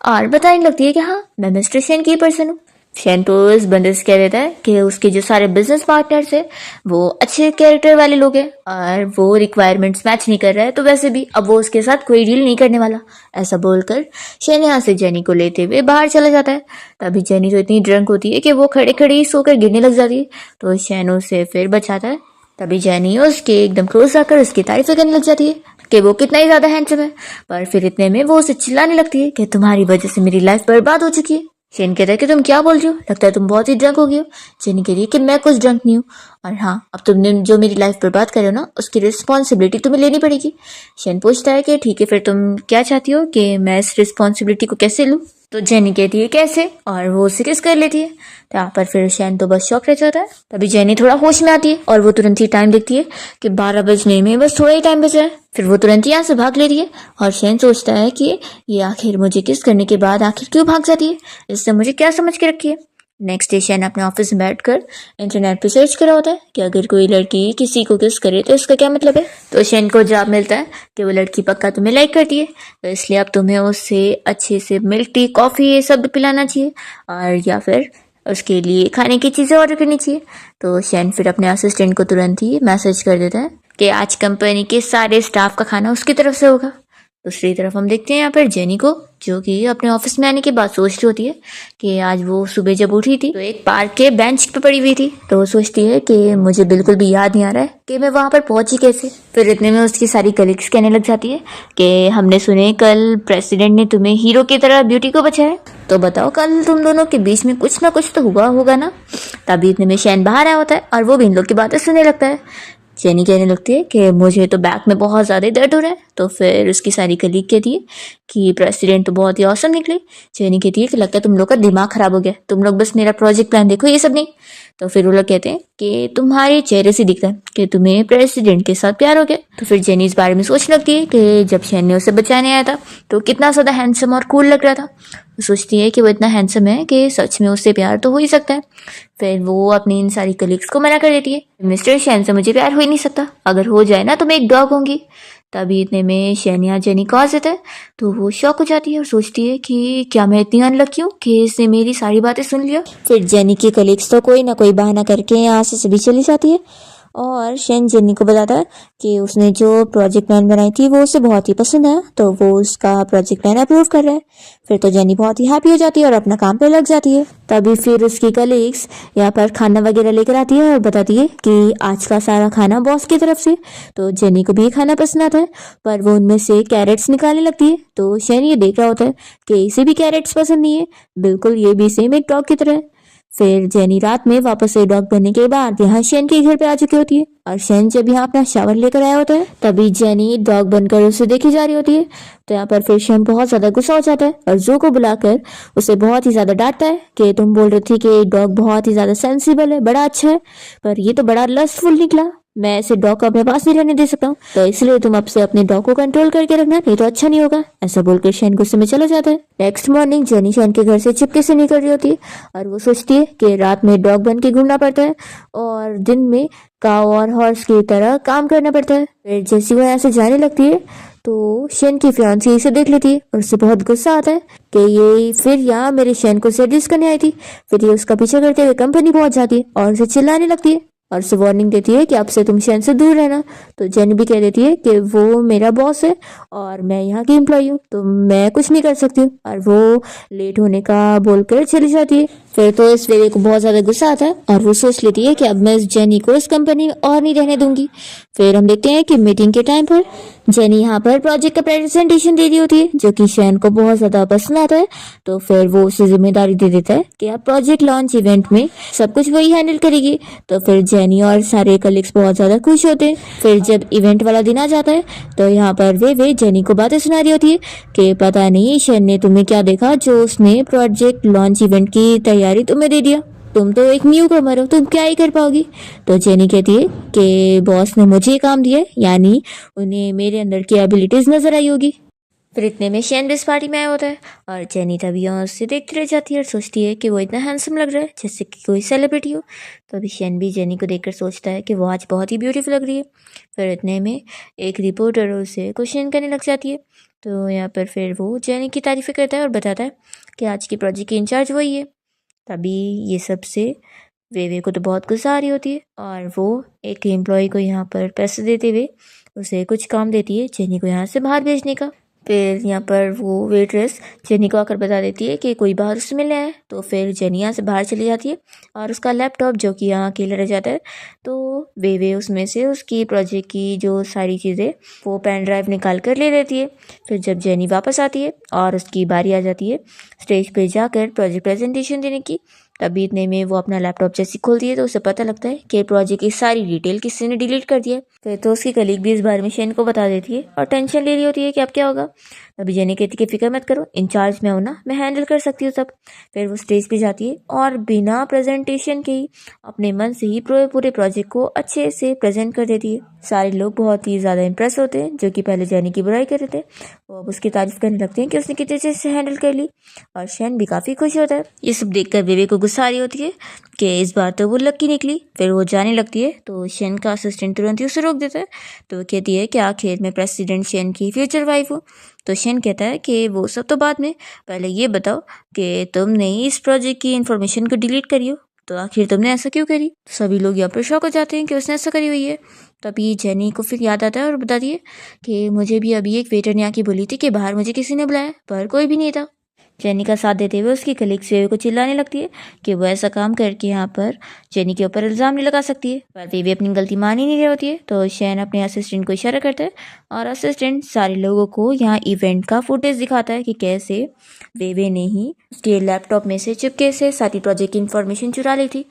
और बताने लगती है कि हाँ मैं मिस्टर शैन की पर्सन हूँ। शैन तो इस बंदे से कह देता है कि उसके जो सारे बिजनेस पार्टनर्स है वो अच्छे कैरेक्टर वाले लोग हैं और वो रिक्वायरमेंट्स मैच नहीं कर रहा है, तो वैसे भी अब वो उसके साथ कोई डील नहीं करने वाला। ऐसा बोलकर शैन यहाँ से जेनी को लेते हुए बाहर चला जाता है। तभी जेनी तो इतनी ड्रंक होती है कि वो खड़े खड़े ही सोकर गिरने लग जाती है, तो शैन उसे फिर बचाता है। तभी जेनी उसके एकदम क्लोज आकर उसकी तारीफें करने लग जाती है कि वो कितना ही ज्यादा हैंडसम है। पर फिर इतने में वो उसे चिल्लाने लगती है कि तुम्हारी वजह से मेरी लाइफ बर्बाद हो चुकी है। शैन कहता है कि तुम क्या बोल रही हो, लगता है तुम बहुत ही ड्रंक हो गई हो। जेनी कह रही है कि मैं कुछ ड्रंक नहीं हूँ, और हाँ अब तुमने जो मेरी लाइफ बर्बाद करे हो ना उसकी रिस्पॉन्सिबिलिटी तुम्हें लेनी पड़ेगी। शैन पूछता है कि ठीक है फिर तुम क्या चाहती हो कि मैं इस रिस्पॉन्सिबिलिटी को कैसे लूँ। तो जेनी कहती है कैसे, और वो उसे किस कर लेती है। तो यहाँ पर फिर शैन तो बस शॉक रह जाता है। तभी जेनी थोड़ा होश में आती है और वो तुरंत ही टाइम देखती है कि 12 बजने में बस थोड़ा ही टाइम बचा है। फिर वो तुरंत ही यहाँ से भाग लेती है और शैन सोचता है कि ये आखिर मुझे किस करने के बाद आखिर क्यों भाग जाती है, इससे मुझे क्या समझ के रखी है। नेक्स्ट डे शैन अपने ऑफिस में बैठकर इंटरनेट पे सर्च कर रहा होता है कि अगर कोई लड़की किसी को किस करे तो इसका क्या मतलब है। तो शैन को जवाब मिलता है कि वो लड़की पक्का तुम्हें लाइक करती है, तो इसलिए अब तुम्हें उससे अच्छे से मिल्क टी कॉफी ये सब पिलाना चाहिए और या फिर उसके लिए खाने की चीजें ऑर्डर करनी चाहिए। तो शैन फिर अपने असिस्टेंट को तुरंत ही मैसेज कर देता है कि आज कंपनी के सारे स्टाफ का खाना उसकी तरफ से होगा। दूसरी तरफ हम देखते हैं यहाँ पर जेनी को, जो कि अपने ऑफिस में आने के बाद सोच रही होती है कि आज वो सुबह जब उठी थी तो एक पार्क के बेंच पे पड़ी हुई थी। तो वो सोचती है कि मुझे बिल्कुल भी याद नहीं आ रहा है कि मैं वहां पर पहुंची कैसे। फिर इतने में उसकी सारी कलीग्स कहने लग जाती है कि हमने सुने कल प्रेसिडेंट ने तुम्हें हीरो की तरह ब्यूटी को बचाया, तो बताओ कल तुम दोनों के बीच में कुछ ना कुछ तो हुआ होगा ना। तभी इतने में शैन बाहर आया होता है और वो भी इन लोग की बातें सुनने लगता है। जेनी कहने लगती है कि मुझे तो बैक में बहुत ज़्यादा दर्द हो रहा है। तो फिर उसकी सारी कलीग कहती है कि प्रेसिडेंट तो बहुत ही औसम निकले। जेनी कहती है कि लगता है तुम लोग का दिमाग खराब हो गया, तुम लोग बस मेरा प्रोजेक्ट प्लान देखो, ये सब नहीं। तो फिर वो लोग कहते हैं कि तुम्हारे चेहरे से दिखता है कि तुम्हें प्रेसिडेंट के साथ प्यार हो गया। तो फिर जेनी इस बारे में सोचने लगती है कि जब शैन ने उसे बचाने आया था तो कितना ज़्यादा हैंडसम और कूल लग रहा था। वो सोचती है कि वो इतना हैंडसम है कि सच में उससे प्यार तो हो ही सकता है। फिर वो अपनी इन सारी कलीग्स को मना कर देती है, मिस्टर शैन से मुझे प्यार हो ही नहीं सकता, अगर हो जाए ना तो मैं एक डॉग होंगी। तभी इतने में शैन यहाँ जेनी को आ जाता है। तो वो शॉक हो जाती है और सोचती है कि क्या मैं इतनी अनलकी हूँ कि इसने मेरी सारी बातें सुन लिया। फिर जेनी की कलीग्स तो कोई ना कोई बहाना करके यहाँ से सभी चली जाती है और शैन जेनी को बताता है कि उसने जो प्रोजेक्ट प्लान बनाई थी वो उसे बहुत ही पसंद है, तो वो उसका प्रोजेक्ट प्लान अप्रूव कर रहा है। फिर तो जेनी बहुत ही हैप्पी हो जाती है और अपना काम पे लग जाती है। तभी फिर उसकी कलीग्स यहाँ पर खाना वगैरह लेकर आती है और बताती है कि आज का सारा खाना बॉस की तरफ से। तो जेनी को भी खाना पसंद आता है, पर वो उनमें से कैरेट्स निकालने लगती है। तो शैन ये देख रहा होता है कि इसे भी कैरेट्स पसंद नहीं है, बिल्कुल ये भी सेम एक डॉग की तरह है। फिर जेनी रात में वापस से डॉग बनने के बाद यहाँ शैन के घर पे आ चुकी होती है और शैन जब यहाँ अपना शावर लेकर आया होता है तभी जेनी डॉग बनकर उसे देखी जा रही होती है। तो यहाँ पर फिर शैन बहुत ज्यादा गुस्सा हो जाता है और जो को बुलाकर उसे बहुत ही ज्यादा डांटता है कि तुम बोल रही थी कि डॉग बहुत ही ज्यादा सेंसिबल है, बड़ा अच्छा है, पर ये तो बड़ा लस्टफुल निकला, मैं ऐसे डॉग को अपने पास नहीं रहने दे सकता हूँ, तो इसलिए तुम अब से अपने डॉग को कंट्रोल करके रखना, नहीं तो अच्छा नहीं होगा। ऐसा बोलकर शैन गुस्से में चला जाता है। नेक्स्ट मॉर्निंग जेनी शैन के घर से चुपके से निकल रही होती है और वो सोचती है कि रात में डॉग बन के घूमना पड़ता है और दिन में काऊ और हॉर्स की तरह काम करना पड़ता है। फिर जैसी वो यहाँ से जाने लगती है तो शैन की फियांसी इसे देख लेती है और उसे बहुत गुस्सा आता है कि ये फिर यहाँ मेरे शैन को सेड्यूस करने आई थी। फिर ये उसका पीछा करते हुए कंपनी पहुंच जाती है और उसे चिल्लाने लगती है और उसे वार्निंग देती है कि अब से तुम शैन से दूर रहना। तो जेनी भी कह देती है कि वो मेरा बॉस है और मैं यहाँ की एम्प्लॉय हूँ, तो मैं कुछ नहीं कर सकती हूँ, और वो लेट होने का बोलकर चली जाती है। फिर तो इस वेवे को बहुत ज्यादा गुस्सा आता है और वो सोच लेती है कि अब मैं इस जेनी को इस कंपनी में और नहीं रहने दूंगी। फिर हम देखते हैं कि मीटिंग के टाइम पर जेनी यहाँ पर प्रोजेक्ट का प्रेजेंटेशन दे रही होती है जो कि शैन को बहुत ज्यादा पसंद आता है। तो फिर वो उसे जिम्मेदारी दे देता है कि अब प्रोजेक्ट लॉन्च इवेंट में सब कुछ वही हैंडल करेगी। तो फिर जेनी और सारे कलीग्स बहुत ज्यादा खुश होते हैं। फिर जब इवेंट वाला दिन आ जाता है तो यहाँ पर वे जेनी को बातें सुना रही होती है कि पता नहीं शैन ने तुम्हें क्या देखा जो उसने प्रोजेक्ट लॉन्च इवेंट की तैयारी तुम्हें दे दिया, तुम तो एक न्यू कमर हो, तुम क्या ही कर पाओगी। तो जेनी कहती है कि बॉस ने मुझे काम दिया है, यानी उन्हें मेरे अंदर की एबिलिटीज नजर आई होगी। फिर इतने में शैन भी इस पार्टी में आया होता है और जेनी तभी यहाँ उससे देखती रह जाती है और सोचती है कि वो इतना हैंडसम लग रहा है जैसे कि कोई सेलिब्रिटी हो। तो अभी शैन भी जेनी को देखकर सोचता है कि वो आज बहुत ही ब्यूटीफुल लग रही है। फिर इतने में एक रिपोर्टर उसे क्वेश्चन करने लग जाती है। तो यहाँ पर फिर वो जेनी की तारीफें करता है और बताता है कि आज की प्रोजेक्ट की इंचार्ज वही है। तभी ये सब से वेवे को तो बहुत गुस्सा आ रही होती है और वो एक एम्प्लॉय को यहाँ पर पैसे देते हुए उसे कुछ काम देती है जेनी को यहाँ से बाहर भेजने का। फिर यहाँ पर वो वेट्रेस जेनी को आकर बता देती है कि कोई बाहर उससे मिलने आया है। तो फिर जेनी यहाँ से बाहर चली जाती है और उसका लैपटॉप जो कि यहाँ अकेला रह जाता है, तो वे उसमें से उसकी प्रोजेक्ट की जो सारी चीज़ें वो पेन ड्राइव निकाल कर ले लेती है। फिर जब जेनी वापस आती है और उसकी बारी आ जाती है स्टेज पे जाकर प्रोजेक्ट प्रेजेंटेशन देने की, तभी इतने में वो अपना लैपटॉप जैसे खोलती है तो उसे पता लगता है कि प्रोजेक्ट की सारी डिटेल किसी ने डिलीट कर दिया है। फिर तो उसकी कलीग भी इस बारे में शैन को बता देती है और टेंशन ले रही होती है कि अब क्या होगा। तभी जेनी कहती है कि फिक्र मत करो, इंचार्ज मैं हूँ ना, मैं हैंडल कर सकती हूँ सब। फिर वो स्टेज पे जाती है और बिना प्रेजेंटेशन के ही अपने मन से ही पूरे प्रोजेक्ट को अच्छे से प्रेजेंट कर देती है। सारे लोग बहुत ही ज़्यादा इंप्रेस होते हैं जो कि पहले जेनी की बुराई कर रहे थे, वो अब उसकी तारीफ करने लगते हैं कि उसने कितने अच्छे से हैंडल कर ली और शैन भी काफ़ी खुश होता है। ये सब देखकर बेबी को गुस्सा आ रही होती है कि इस बार तो वो लक्की निकली। फिर वो जाने लगती है तो शैन का असिस्टेंट तुरंत ही उसे रोक देता है। तो वो कहती है कि आखिर मैं प्रेसिडेंट शैन की फ्यूचर वाइफ हूँ। तो शैन कहता है कि वो सब तो बाद में, पहले ये बताओ कि तुमने इस प्रोजेक्ट की इन्फॉर्मेशन को डिलीट करी हो, तो आखिर तुमने ऐसा क्यों करी। सभी लोग यहाँ पर शॉक हो जाते हैं कि उसने ऐसा करी हुई है। तभी जेनी को फिर याद आता है और बताती है कि मुझे भी अभी एक वेटर ने आके बोली थी कि बाहर मुझे किसी ने बुलाया, पर कोई भी नहीं था। जेनी का साथ देते हुए उसकी कलीग्स वेवे को चिल्लाने लगती है कि वो ऐसा काम करके यहाँ पर जेनी के ऊपर इल्ज़ाम नहीं लगा सकती है, पर वेवे अपनी गलती मान ही नहीं रही होती है। तो शैन अपने असिस्टेंट को इशारा करता है और असिस्टेंट सारे लोगों को यहाँ इवेंट का फुटेज दिखाता है कि कैसे वेवे ने ही उसके लैपटॉप में से चुपके से सारी प्रोजेक्ट की इन्फॉर्मेशन चुरा ली थी।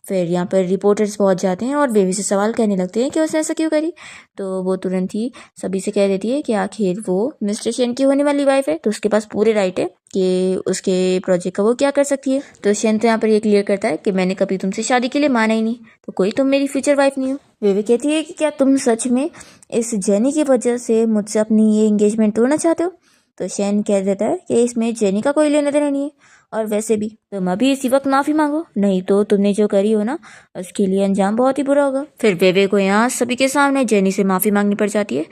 फिर यहाँ पर रिपोर्टर्स पहुँच जाते हैं और वेवी से सवाल करने लगते हैं कि उसने ऐसा क्यों करी। तो वो तुरंत ही सभी से कह देती है कि आखिर वो मिस्टर शेन की होने वाली वाइफ है, तो उसके पास पूरे राइट है कि उसके प्रोजेक्ट का वो क्या कर सकती है। तो शेन तो यहाँ पर ये क्लियर करता है कि मैंने कभी तुमसे शादी के लिए माना ही नहीं, तो कोई तुम मेरी फ्यूचर वाइफ नहीं हो। वेवी कहती है कि क्या तुम सच में इस जेनी की वजह से मुझसे अपनी ये एंगेजमेंट तोड़ना चाहते हो। तो शेन कह देता है कि इसमें जेनी का कोई लेना देना नहीं है, और वैसे भी तुम अभी इसी वक्त माफ़ी मांगो, नहीं तो तुमने जो करी हो ना उसके लिए अंजाम बहुत ही बुरा होगा। फिर वेवे को यहाँ सभी के सामने जेनी से माफ़ी मांगनी पड़ जाती है,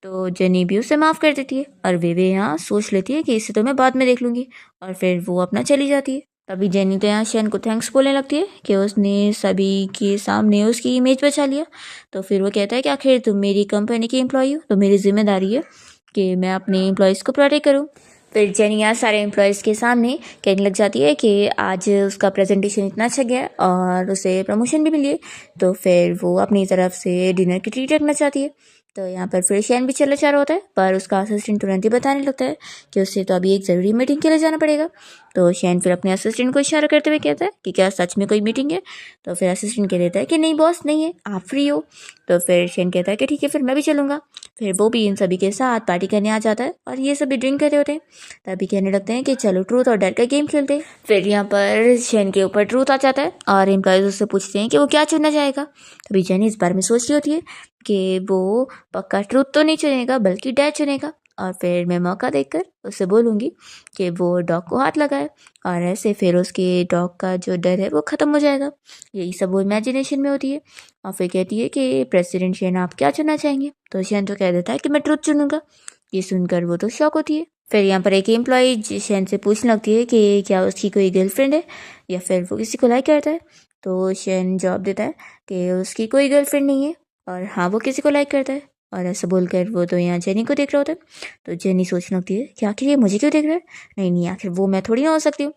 तो जेनी भी उसे माफ़ कर देती है और वेवे यहाँ सोच लेती है कि इसे तो मैं बाद में देख लूँगी, और फिर वो अपना चली जाती है। तभी जेनी तो यहाँ शेन को थैंक्स बोलने लगती है कि उसने सभी के सामने उसकी इमेज बचा लिया। तो फिर वो कहता है कि आखिर तुम मेरी कंपनी की एम्प्लॉई हो, तो मेरी जिम्मेदारी है कि मैं अपने एम्प्लॉयज़ को प्रोटेक्ट करूँ। फिर जेनी यहाँ सारे एम्प्लॉयज़ के सामने कहने लग जाती है कि आज उसका प्रेजेंटेशन इतना अच्छा गया और उसे प्रमोशन भी मिली है, तो फिर वो अपनी तरफ से डिनर की ट्रीट रखना चाहती है। तो यहाँ पर फिर शैन भी चला जा रहा होता है, पर उसका असिस्टेंट तुरंत ही बताने लगता है कि उससे तो अभी एक ज़रूरी मीटिंग के लिए जाना पड़ेगा। तो शैन फिर अपने असिस्टेंट को इशारा करते हुए कहता है कि क्या सच में कोई मीटिंग है। तो फिर असिस्टेंट कह देता है कि नहीं बॉस, नहीं है, आप फ्री हो। तो फिर शैन कहता है कि ठीक है, फिर मैं भी चलूँगा। फिर वो भी इन सभी के साथ पार्टी करने आ जाता है और ये सभी ड्रिंक कर रहे होते हैं। तभी कहने लगते हैं कि चलो ट्रूथ और डर का गेम खेलते हैं। फिर यहाँ पर शैन के ऊपर ट्रूथ आ जाता है और एम्प्लॉयज़ उससे पूछते हैं कि वो क्या चुनना चाहेगा। तभी जेनी इस बारे में सोच रही होती है कि वो पक्का ट्रूथ तो नहीं चुनेगा बल्कि डर चुनेगा, और फिर मैं मौका देखकर उससे बोलूँगी कि वो डॉग को हाथ लगाए, और ऐसे फिर उसके डॉग का जो डर है वो ख़त्म हो जाएगा। यही सब वो इमेजिनेशन में होती है। और फिर कहती है कि प्रेसिडेंट शेन आप क्या चुनना चाहेंगे। तो शेन तो कह देता है कि मैं ट्रूथ चुनूंगा। ये सुनकर वो तो शॉक होती है। फिर यहाँ पर एक एम्प्लॉय शेन से पूछने लगती है कि क्या उसकी कोई गर्लफ्रेंड है या फिर वो किसी को लाइक करता है। तो शेन जवाब देता है कि उसकी कोई गर्लफ्रेंड नहीं है, और हाँ वो किसी को लाइक करता है। और ऐसा बोलकर वो तो यहाँ जेनी को देख रहा होता है। तो जेनी सोचने लगती है कि आखिर ये मुझे क्यों देख रहा है, नहीं नहीं आखिर वो मैं थोड़ी ना हो सकती हूँ।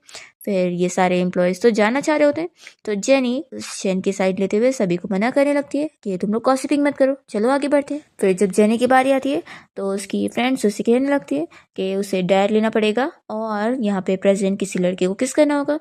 फिर ये सारे एम्प्लॉयज़ तो जानना चाह रहे होते हैं, तो जेनी शेन की साइड लेते हुए सभी को मना करने लगती है कि तुम लोग गॉसिपिंग मत करो, चलो आगे बढ़ते हैं। फिर जब जेनी की बारी आती है तो उसकी फ्रेंड्स उससे कहने लगती है कि उसे डायर लेना पड़ेगा और यहाँ पे प्रेजेंट किसी लड़के को किस करना होगा।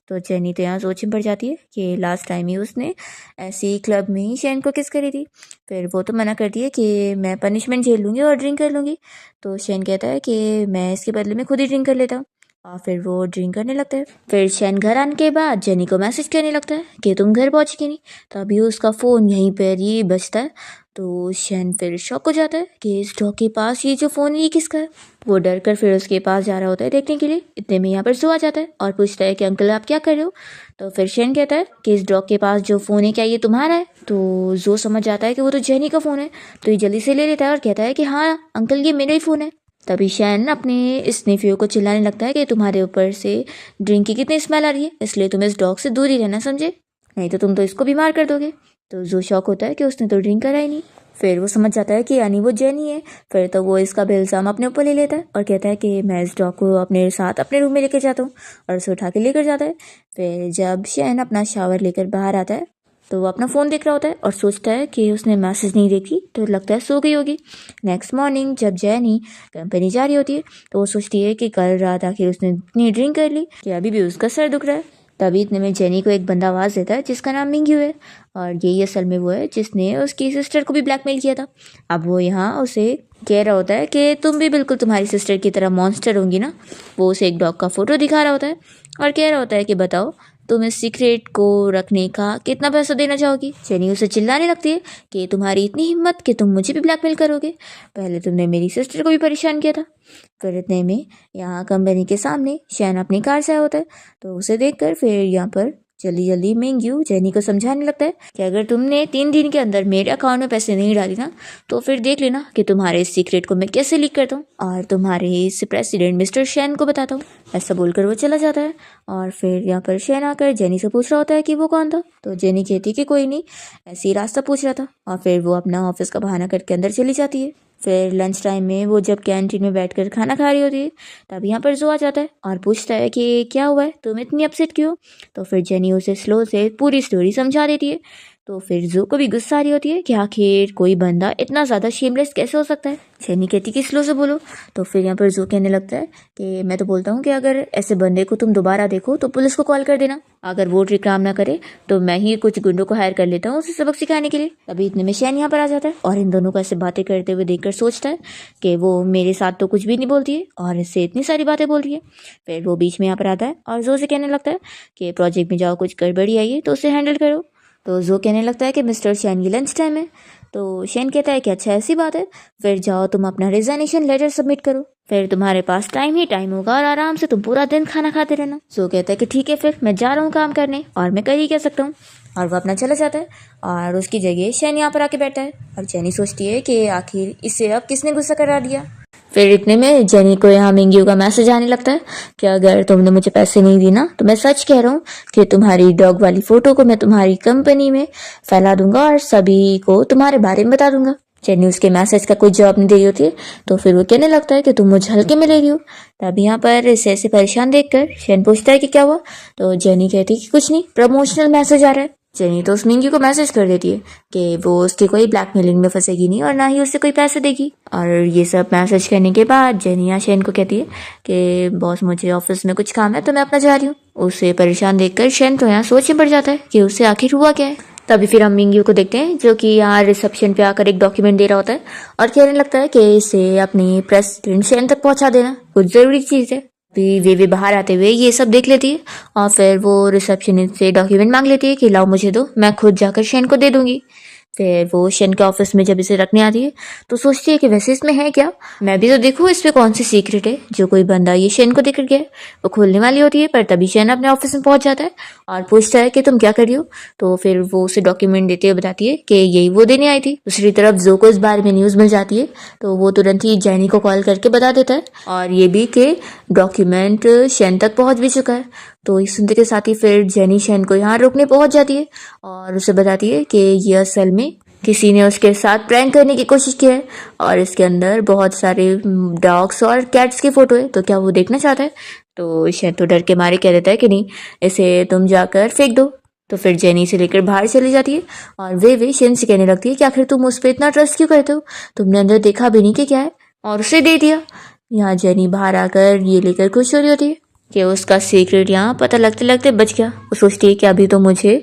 तो जेनी तो यहाँ सोच में पड़ जाती है कि लास्ट टाइम ही उसने ऐसे ही क्लब में ही शेन को किस करी थी। फिर वो तो मना करती है कि मैं पनिशमेंट झेल लूँगी और ड्रिंक कर लूँगी। तो शेन कहता है कि मैं इसके बदले में खुद ही ड्रिंक कर लेता हूँ, और फिर वो ड्रिंक करने लगता है। फिर शेन घर आने के बाद जेनी को मैसेज करने लगता है कि तुम घर पहुँची कि नहीं। तभी उसका फ़ोन यहीं पर ही बजता है। तो शेन फिर शॉक हो जाता है कि इस डॉग के पास ये जो फ़ोन है ये किसका है। वो डर कर फिर उसके पास जा रहा होता है देखने के लिए। इतने में यहाँ पर जो आ जाता है और पूछता है कि अंकल आप क्या कर रहे हो। तो फिर शेन कहता है कि इस डॉग के पास जो फ़ोन है क्या ये तुम्हारा है। तो जो समझ जाता है कि वो तो जेनी का फ़ोन है, तो ये जल्दी से ले लेता है और कहता है कि हाँ अंकल ये मेरा ही फ़ोन है। तभी शैन अपने इस नेफ्यू को चिल्लाने लगता है कि तुम्हारे ऊपर से ड्रिंक की कितनी स्मेल आ रही है, इसलिए तुम इस डॉग से दूर ही रहना, समझे, नहीं तो तुम तो इसको बीमार कर दोगे। तो जो शौक होता है कि उसने तो ड्रिंक करा ही नहीं। फिर वो समझ जाता है कि यानी वो जेनी है। फिर तो वो इसका भी इल्ज़ाम अपने ऊपर ले लेता है और कहता है कि मैं इस डॉग को अपने साथ अपने रूम में लेकर जाता हूँ, और उसे उठा के लेकर जाता है। फिर जब शैन अपना शावर लेकर बाहर आता है तो वो अपना फ़ोन देख रहा होता है और सोचता है कि उसने मैसेज नहीं देखी, तो लगता है सो गई होगी। नेक्स्ट मॉर्निंग जब जेनी कंपनी जा रही होती है तो वो सोचती है कि कल रात आखिर उसने इतनी ड्रिंक कर ली कि अभी भी उसका सर दुख रहा है। तभी इतने में जेनी को एक बंदा आवाज़ देता है जिसका नाम मिंग्यू है, और यही असल में वो है जिसने उसकी सिस्टर को भी ब्लैकमेल किया था। अब वो यहाँ उसे कह रहा होता है कि तुम भी बिल्कुल तुम्हारी सिस्टर की तरह मॉन्स्टर होंगी ना। वो उसे एक डॉग का फ़ोटो दिखा रहा होता है और कह रहा होता है कि बताओ तुम इस सीक्रेट को रखने का कितना पैसा देना चाहोगी। जेनी उसे चिल्लाने लगती है कि तुम्हारी इतनी हिम्मत कि तुम मुझे भी ब्लैकमेल करोगे, पहले तुमने मेरी सिस्टर को भी परेशान किया था। फिर इतने में यहाँ कंपनी के सामने शैन अपनी कार से आया होता है, तो उसे देखकर फिर यहाँ पर जल्दी जल्दी मिंग्यू जेनी को समझाने लगता है कि अगर तुमने 3 दिन के अंदर मेरे अकाउंट में पैसे नहीं डाली ना तो फिर देख लेना कि तुम्हारे सीक्रेट को मैं कैसे लीक करता हूँ और तुम्हारे इस प्रेसिडेंट मिस्टर शेन को बताता हूँ। ऐसा बोलकर वो चला जाता है और फिर यहाँ पर शेन आकर जेनी से पूछ रहा होता है कि वो कौन था। तो जेनी कहती कि कोई नहीं, ऐसे ही रास्ता पूछ रहा था। और फिर वो अपना ऑफिस का बहाना करके अंदर चली जाती है। फिर लंच टाइम में वो जब कैंटीन में बैठकर खाना खा रही होती है तब यहाँ पर जो आ जाता है और पूछता है कि क्या हुआ है, तुम इतनी अपसेट क्यों। तो फिर जेनी उसे स्लो से पूरी स्टोरी समझा देती है। तो फिर जो को भी गुस्सा आ रही होती है कि आखिर कोई बंदा इतना ज़्यादा शेमलेस कैसे हो सकता है। जेनी कहती कि स्लो से बोलो। तो फिर यहाँ पर जो कहने लगता है कि मैं तो बोलता हूँ कि अगर ऐसे बंदे को तुम दोबारा देखो तो पुलिस को कॉल कर देना, अगर वो ट्रिक काम ना करे तो मैं ही कुछ गुंडों को हायर कर लेता हूँ उसे सबक सिखाने के लिए। तभी इतने में शेन यहाँ पर आ जाता है और इन दोनों को ऐसे बातें करते हुए देखकर सोचता है कि वो मेरे साथ तो कुछ भी नहीं बोलती है और इससे इतनी सारी बातें बोल रही है। फिर वो बीच में यहाँ पर आता है और जो से कहने लगता है कि प्रोजेक्ट में जाओ, कुछ गड़बड़ी आई है तो उसे हैंडल करो। तो जो कहने लगता है कि मिस्टर शेन की लंच टाइम है। तो शेन कहता है कि अच्छा ऐसी बात है, फिर जाओ तुम अपना रिजाइनेशन लेटर सबमिट करो, फिर तुम्हारे पास टाइम ही टाइम होगा और आराम से तुम पूरा दिन खाना खाते रहना। जो कहता है कि ठीक है, फिर मैं जा रहा हूँ काम करने और मैं कर ही कह सकता हूँ। और वो अपना चला जाता है और उसकी जगह शेन यहाँ पर आके बैठा है और जेनी सोचती है कि आखिर इसे अब किसने गुस्सा करा दिया। फिर इतने में जेनी को यहाँ मिंग्यू का मैसेज आने लगता है कि अगर तुमने मुझे पैसे नहीं दी ना तो मैं सच कह रहा हूँ कि तुम्हारी डॉग वाली फोटो को मैं तुम्हारी कंपनी में फैला दूंगा और सभी को तुम्हारे बारे में बता दूंगा। जेनी उसके मैसेज का कोई जवाब नहीं दे रही होती है। तो फिर वो कहने लगता है कि तुम मुझे हल्के में ले रही हो। तभी यहाँ पर इसे ऐसे परेशान देखकर शेन पूछता है कि क्या हुआ। तो जेनी कहती है कि कुछ नहीं, प्रमोशनल मैसेज आ रहा है। जेनी तो उस मिंग्यू को मैसेज कर देती है कि वो उसकी कोई ब्लैकमेलिंग में फंसेगी नहीं और ना ही उससे कोई पैसे देगी। और ये सब मैसेज करने के बाद जेनी यहाँ शेन को कहती है कि बॉस मुझे ऑफिस में कुछ काम है तो मैं अपना जा रही हूँ। उसे परेशान देखकर शेन तो यहाँ सोच में पड़ जाता है कि उससे आखिर हुआ क्या है। तभी फिर हम मिंग्यू को देखते हैं जो कि यहाँ रिसेप्शन पे आकर एक डॉक्यूमेंट दे रहा होता है और कहने लगता है कि इसे अपनी प्रेसिडेंट शेन तक पहुंचा देना, कुछ जरूरी चीज़ है। वे बाहर आते हुए ये सब देख लेती है और फिर वो रिसेप्शनिस्ट से डॉक्यूमेंट मांग लेती है कि लाओ मुझे दो, मैं खुद जाकर शेन को दे दूंगी। फिर वो शेन के ऑफिस में जब इसे रखने आती है तो सोचती है कि वैसे इसमें है क्या, मैं भी तो देखूँ इस पे कौन सी सीक्रेट है जो कोई बंदा ये शेन को देकर गया है। वो खोलने वाली होती है पर तभी शेन अपने ऑफिस में पहुंच जाता है और पूछता है कि तुम क्या कर रही हो। तो फिर वो उसे डॉक्यूमेंट देते हुए बताती है कि यही वो देने आई थी। दूसरी तरफ जो को इस बारे में न्यूज़ मिल जाती है तो वो तुरंत ही जेनी को कॉल करके बता देता है और ये भी कि डॉक्यूमेंट शेन तक पहुंच भी चुका है। तो इस सुनते के साथ ही फिर जेनी शेन को यहाँ रोकने पहुंच जाती है और उसे बताती है कि ये असल में किसी ने उसके साथ प्रैंक करने की कोशिश की है और इसके अंदर बहुत सारे डॉग्स और कैट्स की फोटो है, तो क्या वो देखना चाहता है। तो शेन तो डर के मारे कह देता है कि नहीं, इसे तुम जाकर फेंक दो। तो फिर जेनी से लेकर बाहर चली जाती है और वे शेन से कहने लगती है कि आखिर तुम उस पर इतना ट्रस्ट क्यों करते हो, तुमने अंदर देखा भी नहीं कि क्या है, और उसे दे दिया। यहाँ जेनी बाहर आकर ये लेकर खुश हो रही होती है कि उसका सीक्रेट यहाँ पता लगते लगते बच गया। वो सोचती है कि अभी तो मुझे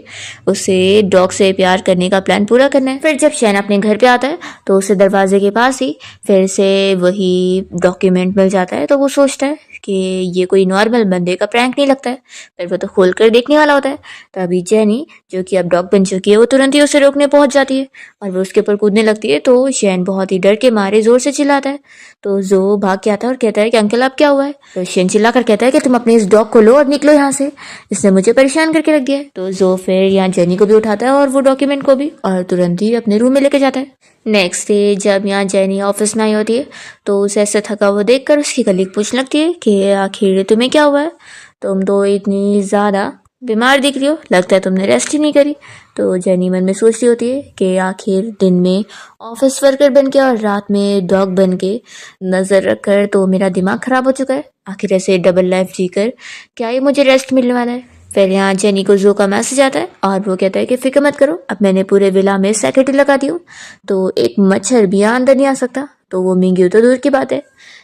उसे डॉग से प्यार करने का प्लान पूरा करना है। फिर जब शेन अपने घर पे आता है तो उसे दरवाजे के पास ही फिर से वही डॉक्यूमेंट मिल जाता है। तो वो सोचता है कि ये कोई नॉर्मल बंदे का प्रैंक नहीं लगता है, फिर वो तो खोल कर देखने वाला होता है। तभी जेनी जो कि अब डॉग बन चुकी है वो तुरंत ही उसे रोकने पहुंच जाती है और वो उसके ऊपर कूदने लगती है। तो शेन बहुत ही डर के मारे जोर से चिल्लाता है। तो जो भाग के आता है और कहता है कि अंकल अब क्या हुआ है। तो शेन चिल्ला कर कहता है कि तुम अपने इस डॉग को लो और निकलो यहाँ से, इसने मुझे परेशान करके रख दिया है। तो जो फिर यहाँ जेनी को भी उठाता है और वो डॉक्यूमेंट को भी, और तुरंत ही अपने रूम में लेके जाता है। नेक्स्ट डे जब यहाँ जेनी ऑफिस में आई होती है तो उसे ऐसे थका हुआ देखकर उसकी कलीग पूछने लगती है कि आखिर तुम्हें क्या हुआ है, तुम तो इतनी ज़्यादा बीमार दिख रही हो, लगता है तुमने रेस्ट ही नहीं करी। तो जेनी मन में सोच रही होती है कि आखिर दिन में ऑफिस वर्कर बन के और रात में डॉग बन के नज़र रखकर तो मेरा दिमाग ख़राब हो चुका है, आखिर ऐसे डबल लाइफ जीकर क्या ही मुझे रेस्ट मिलने वाला है। फिर यहाँ जेनी को जो का मैसेज आता है और वो कहता है कि फिक्र मत करो, अब मैंने पूरे विला में सिक्योरिटी लगा दी हूँ तो एक मच्छर भी यहाँ अंदर नहीं आ सकता। तो वो मिंग्यू तो दूर की बात है।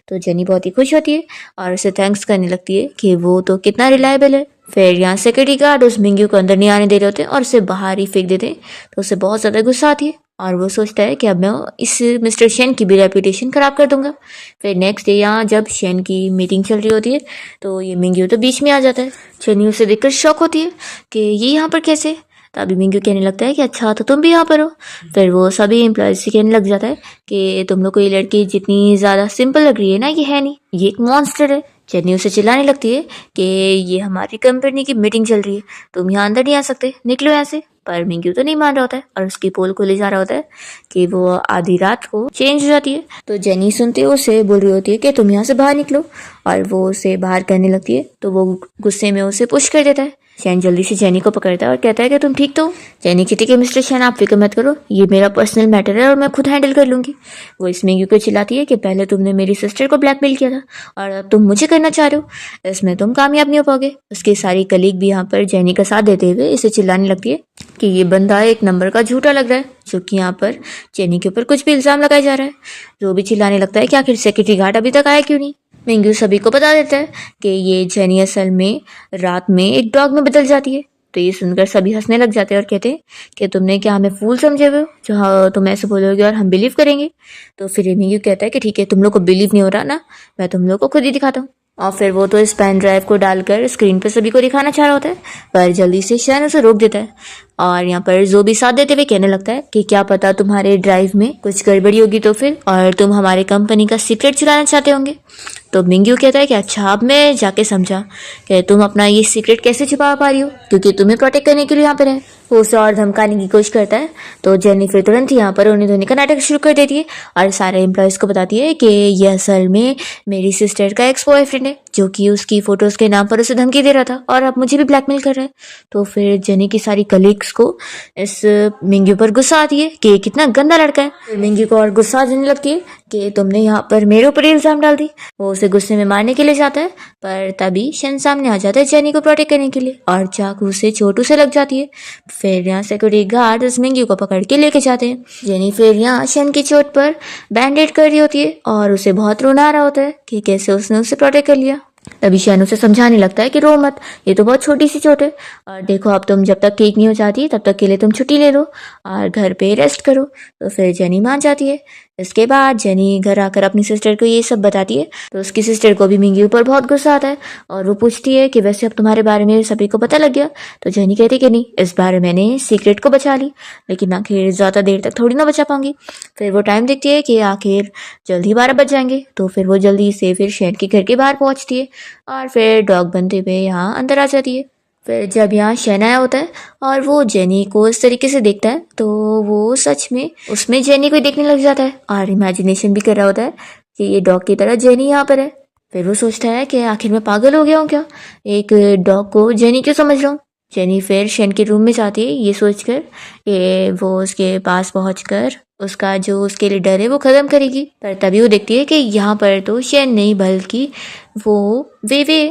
तो जेनी बहुत ही खुश होती है और उसे थैंक्स करने लगती है कि वो तो कितना रिलायबल है। फिर यहाँ सिक्योरिटी गार्ड उस मिंग्यू को अंदर नहीं आने दे रहे होते और उसे बाहर ही फेंक देते, तो उसे बहुत ज़्यादा गुस्सा आती है और वो सोचता है कि अब मैं इस मिस्टर शेन की भी रेपुटेशन ख़राब कर दूंगा। फिर नेक्स्ट डे यहाँ जब शेन की मीटिंग चल रही होती है तो ये मिंग्यू तो बीच में आ जाता है। जेनी उसे देखकर शॉक होती है कि ये यहाँ पर कैसे। तभी मिंग्यू कहने लगता है कि अच्छा तो तुम भी यहाँ पर हो। फिर वो सभी एम्प्लॉयज से कहने लग जाता है कि तुम लोग को ये लड़की जितनी ज़्यादा सिंपल लग रही है ना, ये है नहीं, ये एक मॉन्स्टर है, जेनी उसे चिल्लाने लगती है कि ये हमारी कंपनी की मीटिंग चल रही है, तुम यहाँ अंदर नहीं आ सकते, निकलो यहाँ से। पर मिंग्यू तो नहीं मान रहा होता है और उसकी पोल को ले जा रहा होता है कि वो आधी रात को चेंज हो जाती है। तो जेनी सुनते हुए उसे बोल रही होती है कि तुम यहाँ से बाहर निकलो, और वो उसे बाहर करने लगती है तो वो गुस्से में उसे पुश कर देता है। शैन जल्दी से जेनी को पकड़ता है और कहता है कि तुम ठीक तो हो? जेनी कहती है कि मिस्टर शैन आप फिक्र मत करो, ये मेरा पर्सनल मैटर है और मैं खुद हैंडल कर लूंगी। वो इस मिंग्यू को चिल्लाती है कि पहले तुमने मेरी सिस्टर को ब्लैकमेल किया था और अब तुम मुझे करना चाह रहे हो, इसमें तुम कामयाब नहीं हो पाओगे। उसकी सारी कलीग भी यहाँ पर जेनी का साथ देते हुए इसे चिल्लाने लगती है कि ये बंदा एक नंबर का झूठा लग रहा है, जो कि यहाँ पर जेनी के ऊपर कुछ भी इल्जाम लगाया जा रहा है। जो भी चिल्लाने लगता है कि आखिर सिक्योरिटी गार्ड अभी तक आया क्यों नहीं। मिंग्यू सभी को बता देता है कि ये जेनी असल में रात में एक डॉग में बदल जाती है। तो ये सुनकर सभी हंसने लग जाते हैं और कहते हैं कि तुमने क्या हमें फूल समझे हुए हो जो तुम ऐसे बोलोगे और हम बिलीव करेंगे। तो फिर मिंग्यू कहता है कि ठीक है, तुम लोग को बिलीव नहीं हो रहा ना, मैं तुम लोग को खुद ही दिखाता हूँ। और फिर वो तो इस पेन ड्राइव को डालकर स्क्रीन पर सभी को दिखाना चाह रहा होता है, पर जल्दी से शैन उसे रोक देता है। और यहाँ पर जो भी साथ देते हुए कहने लगता है कि क्या पता तुम्हारे ड्राइव में कुछ गड़बड़ी होगी तो फिर, और तुम हमारे कंपनी का सीक्रेट चुराना चाहते होंगे। तो मिंग्यू कहता है कि अच्छा, अब मैं जाके समझा कि तुम अपना ये सीक्रेट कैसे छुपा पा रही हो, क्योंकि तुम्हें प्रोटेक्ट करने के लिए यहाँ पर है। वो उसे और धमकाने की कोशिश करता है तो जेनी फिर तुरंत यहाँ पर उन्हें धोने का नाटक शुरू कर देती है और सारे एम्प्लॉयज़ को बताती है कि ये असल में मेरी सिस्टर का एक्स बॉयफ्रेंड है, जो कि उसकी फोटोज़ के नाम पर उसे धमकी दे रहा था और अब मुझे भी ब्लैकमेल कर रहा है। तो फिर जेनी की सारी कलीग्स को इस मिंग्यू पर गुस्सा आती है कि कितना गंदा लड़का है। फिर मिंग्यू को और गुस्सा आ जाने लगती है कि तुमने यहाँ पर मेरे ऊपर इल्जाम डाल दी। वो उसे गुस्से में मारने के लिए जाता है, पर तभी शन सामने आ जाता है जेनी को प्रोटेक्ट करने के लिए और चाकू से चोट उसे लग जाती है। फिर यहाँ सिक्योरिटी गार्ड उस मिंग्यू को पकड़ के लेके जाते हैं। जेनी फिर यहाँ शन की चोट पर बैंडेड कर रही होती है और उसे बहुत रोना आ रहा होता है कि कैसे उसने उसे प्रोटेक्ट कर लिया। तभी शैन उसे समझाने लगता है कि रो मत, ये तो बहुत छोटी सी चोट है, और देखो अब तुम जब तक ठीक नहीं हो जाती तब तक के लिए तुम छुट्टी ले लो और घर पे रेस्ट करो। तो फिर जेनी मान जाती है। इसके बाद जेनी घर आकर अपनी सिस्टर को ये सब बताती है तो उसकी सिस्टर को भी मिंग्यू पर बहुत गुस्सा आता है और वो पूछती है कि वैसे अब तुम्हारे बारे में सभी को पता लग गया। तो जेनी कहती कि नहीं, इस बार मैंने सीक्रेट को बचा ली, लेकिन आखिर ज़्यादा देर तक थोड़ी ना बचा पाऊंगी। फिर वो टाइम देखती है कि आखिर जल्दी 12 बज जाएंगे, तो फिर वो जल्दी से फिर शैन के घर के बाहर पहुंचती है और फिर डॉग बनते हुए यहाँ अंदर आ जाती है। फिर जब यहाँ शैन आया होता है और वो जेनी को इस तरीके से देखता है तो वो सच में उसमें जेनी को देखने लग जाता है और इमेजिनेशन भी कर रहा होता है कि ये डॉग की तरह जेनी यहाँ पर है। फिर वो सोचता है कि आखिर मैं पागल हो गया हूँ क्या, एक डॉग को जेनी क्यों समझ रहा हूँ। जेनी फिर शैन के रूम में जाती है ये सोचकर कि वो उसके पास पहुंचकर उसका जो उसके लिए डर है वो ख़त्म करेगी। पर तभी वो देखती है कि यहाँ पर तो शैन नहीं बल्कि वो वेवे।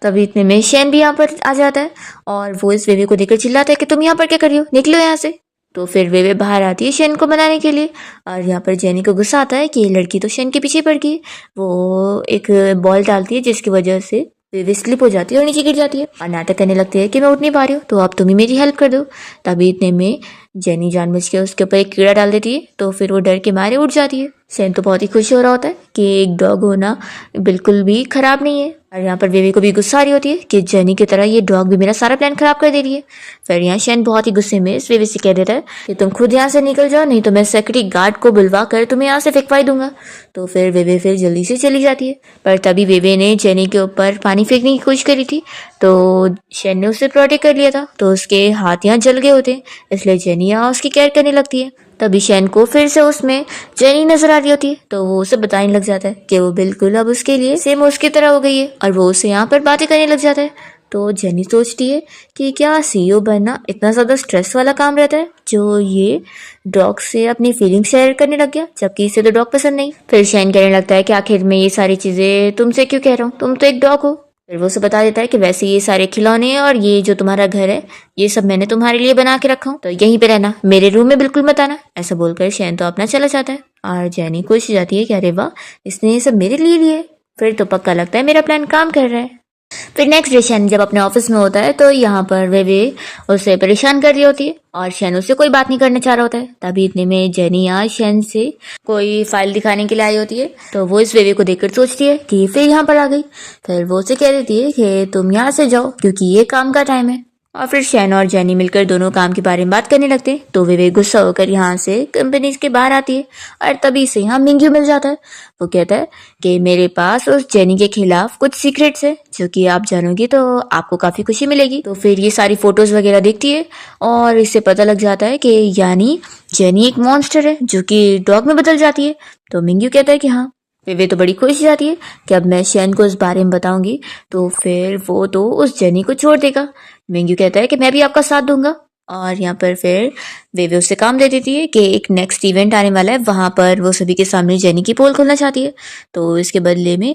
तभी इतने में शैन भी यहाँ पर आ जाता है और वो इस वेवे को देखकर चिल्लाता है कि तुम यहाँ पर क्या कर रही हो, निकलो यहाँ से। तो फिर वेवे बाहर आती है शैन को मनाने के लिए और यहाँ पर जेनी को गुस्सा आता है कि ये लड़की तो शैन के पीछे पड़ गई। वो एक बॉल डालती है जिसकी वजह से वेवे स्लिप हो जाती है और नीचे गिर जाती है और नाटक करने लगती है कि मैं उठ नहीं पा रही हूँ, तो अब तुम ही मेरी हेल्प कर दो। तभी इतने में जेनी जानबूझ के उसके ऊपर एक कीड़ा डाल देती है तो फिर वो डर के मारे उठ जाती है। शैन तो बहुत ही खुश हो रहा होता है कि एक डॉग होना बिल्कुल भी खराब नहीं है और यहाँ पर वेवे को भी गुस्सा आ रही होती है कि जेनी की तरह ये डॉग भी मेरा सारा प्लान खराब कर दे रही है। फिर यहाँ शैन बहुत ही गुस्से में इस वेवे से कह देता है कि तुम खुद यहाँ से निकल जाओ, नहीं तो मैं सिक्योरिटी गार्ड को बुलवा कर तुम्हें यहाँ से फेंकवाई दूंगा। तो फिर वेवे फिर जल्दी से चली जाती है, पर तभी वेवे ने जेनी के ऊपर पानी फेंकने की कोशिश करी थी तो शैन ने उसे प्रोटेक्ट कर लिया था, तो उसके हाथ यहाँ जल गए होते हैं, इसलिए जेनी यहाँ उसकी केयर करने लगती है। तभी शैन को फिर से उसमें जेनी नजर आ रही होती है तो वो उसे बताने लग जाता है कि वो बिल्कुल अब उसके लिए सेम उसकी तरह हो गई है और वो उसे यहाँ पर बातें करने लग जाता है। तो जेनी सोचती है कि क्या सीईओ बनना इतना ज़्यादा स्ट्रेस वाला काम रहता है जो ये डॉग से अपनी फीलिंग शेयर करने लग गया, जबकि इसे तो डॉग पसंद नहीं। फिर शैन कहने लगता है कि आखिर मैं ये सारी चीज़ें तुमसे क्यों कह रहा हूँ, तुम तो एक डॉग हो। फिर वो उसे बता देता है कि वैसे ये सारे खिलौने और ये जो तुम्हारा घर है ये सब मैंने तुम्हारे लिए बना के रखा हूँ, तो यहीं पे रहना, मेरे रूम में बिल्कुल मत आना। ऐसा बोलकर शैन तो अपना चला जाता है और जेनी खुश हो जाती है कि अरे वाह, इसने ये सब मेरे लिए लिए, फिर तो पक्का लगता है मेरा प्लान काम कर रहा है। फिर नेक्स्ट डे शैन जब अपने ऑफिस में होता है तो यहाँ पर वेवे उसे परेशान कर रही होती है और शैन उससे कोई बात नहीं करना चाह रहा होता है। तभी इतने में जेनी यहाँ शैन से कोई फाइल दिखाने के लिए आई होती है तो वो इस वेवे को देखकर सोचती है कि फिर यहाँ पर आ गई। फिर वो उसे कह देती है कि तुम यहाँ से जाओ क्योंकि ये काम का टाइम है। और फिर शैन और जेनी मिलकर दोनों काम के बारे में बात करने लगते हैं। तो वे गुस्सा होकर यहाँ से कंपनी के बाहर आती है और तभी से यहाँ मिंग्यू मिल जाता है। वो कहता है कि मेरे पास उस जेनी के खिलाफ कुछ सीक्रेट्स है जो कि आप जानोगी तो आपको काफी खुशी मिलेगी। तो फिर ये सारी फोटोज वगैरह देखती है और इससे पता लग जाता है कि यानी जेनी एक मॉन्स्टर है जो कि डॉग में बदल जाती है। तो मिंग्यू कहता है कि हाँ। फिर वे तो बड़ी खुश हो जाती है कि अब मैं शैन को इस बारे में बताऊंगी तो फिर वो तो उस जेनी को छोड़ देगा। मिंग्यू कहता है कि मैं भी आपका साथ दूंगा और यहाँ पर फिर वे उससे काम दे देती है कि एक नेक्स्ट इवेंट आने वाला है, वहां पर वो सभी के सामने जेनी की पोल खोलना चाहती है। तो इसके बदले में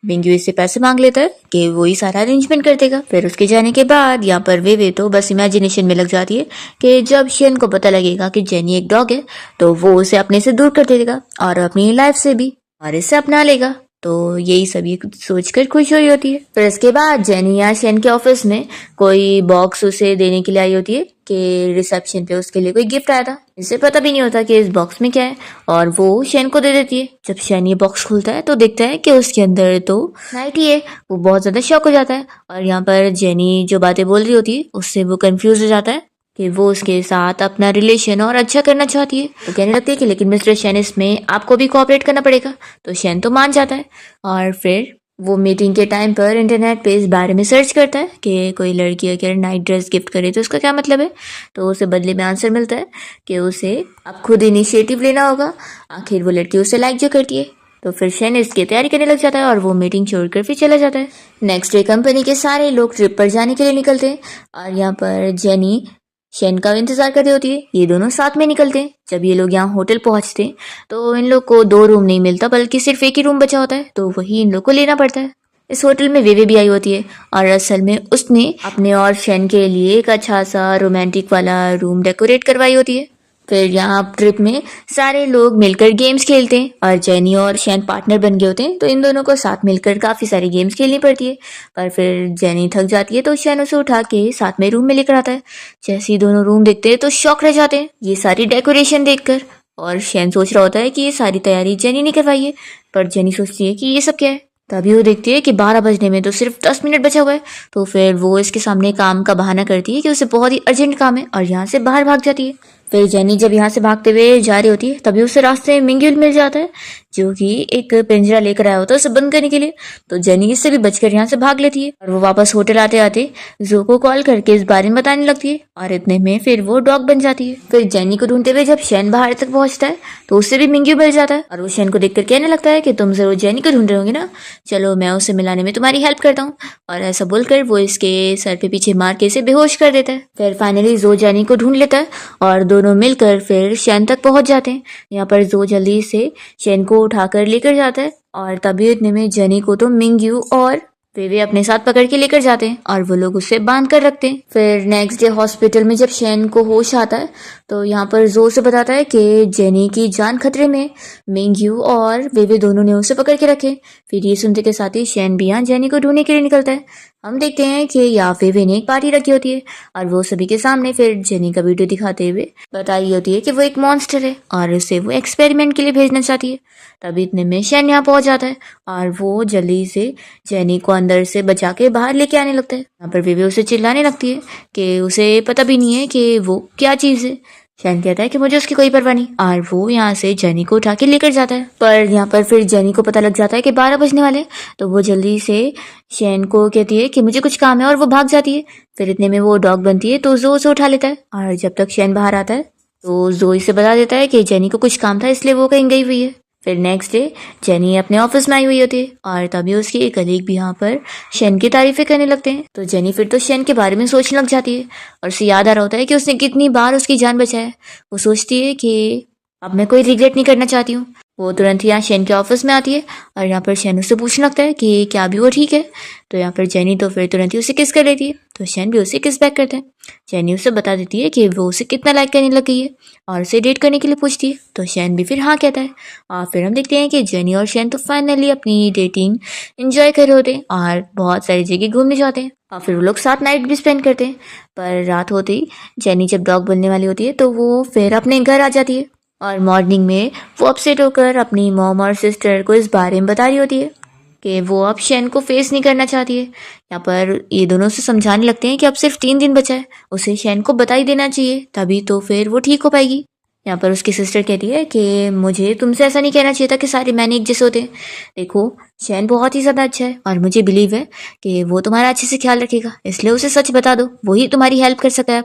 मिंग्यू इससे पैसे मांग लेता है कि वो ही सारा अरेंजमेंट कर देगा। फिर उसके जाने के बाद यहाँ पर वे तो बस इमेजिनेशन में लग जाती है कि जब शेन को पता लगेगा कि जेनी एक डॉग है तो वो उसे अपने से दूर कर देगा और अपनी लाइफ से भी और इसे अपना लेगा। तो यही सभी सोचकर खुश हुई होती है। फिर इसके बाद जेनी या शेन के ऑफिस में कोई बॉक्स उसे देने के लिए आई होती है कि रिसेप्शन पे उसके लिए कोई गिफ्ट आया था। इसे पता भी नहीं होता कि इस बॉक्स में क्या है और वो शेन को दे देती है। जब शेन ये बॉक्स खोलता है तो देखता है कि उसके अंदर तो नाइटी है। वो बहुत ज्यादा शॉक हो जाता है और यहाँ पर जेनी जो बातें बोल रही होती है उससे वो कंफ्यूज हो जाता है कि वो उसके साथ अपना रिलेशन और अच्छा करना चाहती है। तो कहने लगती है कि लेकिन मिस्टर शैन इसमें आपको भी कोऑपरेट करना पड़ेगा। तो शैन तो मान जाता है और फिर वो मीटिंग के टाइम पर इंटरनेट पे इस बारे में सर्च करता है कि कोई लड़की अगर नाइट ड्रेस गिफ्ट करे तो उसका क्या मतलब है। तो उसे बदले में आंसर मिलता है कि उसे अब खुद इनिशिएटिव लेना होगा, आखिर वो लड़की उसे लाइक जो करती है। तो फिर शैन इसकी तैयारी करने लग जाता है और वो मीटिंग छोड़कर फिर चला जाता है। नेक्स्ट डे कंपनी के सारे लोग ट्रिप पर जाने के लिए निकलते हैं और यहाँ पर जेनी शैन का इंतजार कर रही होती है। ये दोनों साथ में निकलते हैं। जब ये लोग यहाँ होटल पहुंचते हैं तो इन लोग को 2 रूम नहीं मिलता बल्कि सिर्फ एक ही रूम बचा होता है। तो वही इन लोग को लेना पड़ता है। इस होटल में वेवे भी आई होती है और असल में उसने अपने और शैन के लिए एक अच्छा सा रोमांटिक वाला रूम डेकोरेट करवाई होती है। फिर यहाँ ट्रिप में सारे लोग मिलकर गेम्स खेलते हैं और जेनी और शैन पार्टनर बन गए होते हैं। तो इन दोनों को साथ मिलकर काफी सारी गेम्स खेलनी पड़ती है। पर फिर जेनी थक जाती है तो शैन उसे उठा के साथ में रूम में लेकर आता है। जैसे ही दोनों रूम देखते हैं तो शॉक रह जाते हैं ये सारी डेकोरेशन देखकर। और शैन सोच रहा होता है कि ये सारी तैयारी जेनी ने करवाई है, पर जेनी सोचती है कि ये सब क्या है। तभी वो देखती है कि 12 बजने में तो सिर्फ 10 मिनट बचा हुआ है। तो फिर वो इसके सामने काम का बहाना करती है कि उसे बहुत ही अर्जेंट काम है और यहाँ से बाहर भाग जाती है। फिर जेनी जब यहाँ से भागते हुए जा रही होती है तभी उसे रास्ते में मिंग्यूल मिल जाता है जो कि एक पिंजरा लेकर आया होता है उसे बंद करने के लिए। तो जेनी इससे भी बचकर यहाँ से भाग लेती है और वो वापस होटल आते आते जो को कॉल करके इस बारे में बताने लगती है और इतने में फिर वो डॉग बन जाती है। फिर जेनी को ढूंढते हुए जब शैन बाहर तक पहुंचता है तो उससे भी मिंग्यू मिल जाता है और वो शैन को देखकर कहने लगता है कि तुम जरूर जेनी को ढूंढ रहे होंगे ना, चलो मैं उसे मिलाने में तुम्हारी हेल्प करता हूँ। और ऐसा बोलकर वो इसके सर पे पीछे मार के इसे बेहोश कर देता है। फिर फाइनली जो जेनी को ढूंढ लेता है और दोनों मिलकर फिर शैन तक पहुंच जाते हैं। यहाँ पर जो जल्दी से शैन को उठाकर लेकर जाता है और तभी इतने में जेनी को तो मिंग्यू और वे अपने साथ पकड़ के लेकर जाते हैं और वो लोग उसे बांध कर रखते हैं। फिर नेक्स्ट डे हॉस्पिटल में जब शैन को होश आता है तो यहाँ पर जो से बताता है कि जेनी की जान खतरे में, मिंग्यू और वे दोनों ने उसे पकड़ के रखे। फिर ये सुनते के साथ ही शैन भी यहाँ जेनी को ढूंढने के लिए निकलता है। हम देखते हैं कि यहाँ वे ने एक पार्टी रखी होती है और वो सभी के सामने फिर जेनी का वीडियो दिखाते हुए बताई होती है कि वो एक मॉन्स्टर है और उसे वो एक्सपेरिमेंट के लिए भेजना चाहती है। तभी इतने में शैन यहाँ पहुंच जाता है और वो जल्दी से जेनी को अंदर से बचा के बाहर लेके आने लगता है। यहाँ पर वे उसे चिल्लाने लगती है कि उसे पता भी नहीं है कि वो क्या चीज है। शैन कहता है कि मुझे उसकी कोई परवाह नहीं और वो यहाँ से जेनी को उठा के लेकर जाता है। पर यहाँ पर फिर जेनी को पता लग जाता है कि 12 बजने वाले, तो वो जल्दी से शैन को कहती है कि मुझे कुछ काम है और वो भाग जाती है। फिर इतने में वो डॉग बनती है तो जो उसे उठा लेता है और जब तक शैन बाहर आता है तो जो इसे बता देता है कि जेनी को कुछ काम था इसलिए वो कहीं गई हुई है। फिर नेक्स्ट डे जेनी अपने ऑफिस में आई हुई होती है और तभी उसकी एक कलीग भी यहाँ पर शैन की तारीफें करने लगते हैं। तो जेनी फिर तो शैन के बारे में सोचने लग जाती है और उसे याद आ रहा होता है कि उसने कितनी बार उसकी जान बचाया है। वो सोचती है कि अब मैं कोई रिग्रेट नहीं करना चाहती हूँ। वो तुरंत यहाँ शैन के ऑफिस में आती है और यहाँ पर शैन उससे पूछने लगता है कि क्या भी वो ठीक है। तो यहाँ पर जेनी तो फिर तुरंत ही उसे किस कर लेती है तो शैन भी उसे किस बैक करता है। जेनी उसे बता देती है कि वो उसे कितना लाइक करने लग गई है और उसे डेट करने के लिए पूछती है। तो शैन भी फिर हाँ कहता है और फिर हम देखते हैं कि जेनी और शैन तो फाइनली अपनी डेटिंग एंजॉय कर रहे होते हैं और बहुत सारी जगह घूमने जाते हैं और फिर वो लोग साथ नाइट भी स्पेंड करते हैं। पर रात होते ही जेनी जब डॉग बनने वाली होती है तो वो फिर अपने घर आ जाती है और मॉर्निंग में वो अपसेट होकर अपनी मॉम और सिस्टर को इस बारे में बता रही होती है कि वो अब शैन को फेस नहीं करना चाहती है। यहाँ पर ये दोनों से समझाने लगते हैं कि अब सिर्फ 3 दिन बचा है, उसे शैन को बता ही देना चाहिए, तभी तो फिर वो ठीक हो पाएगी। यहाँ पर उसकी सिस्टर कहती है कि मुझे तुमसे ऐसा नहीं कहना चाहिए था कि सारे मैंने एक जैसे होते हैं। देखो, शैन बहुत ही ज़्यादा अच्छा है और मुझे बिलीव है कि वो तुम्हारा अच्छे से ख्याल रखेगा, इसलिए उसे सच बता दो, वही तुम्हारी हेल्प कर सकता है।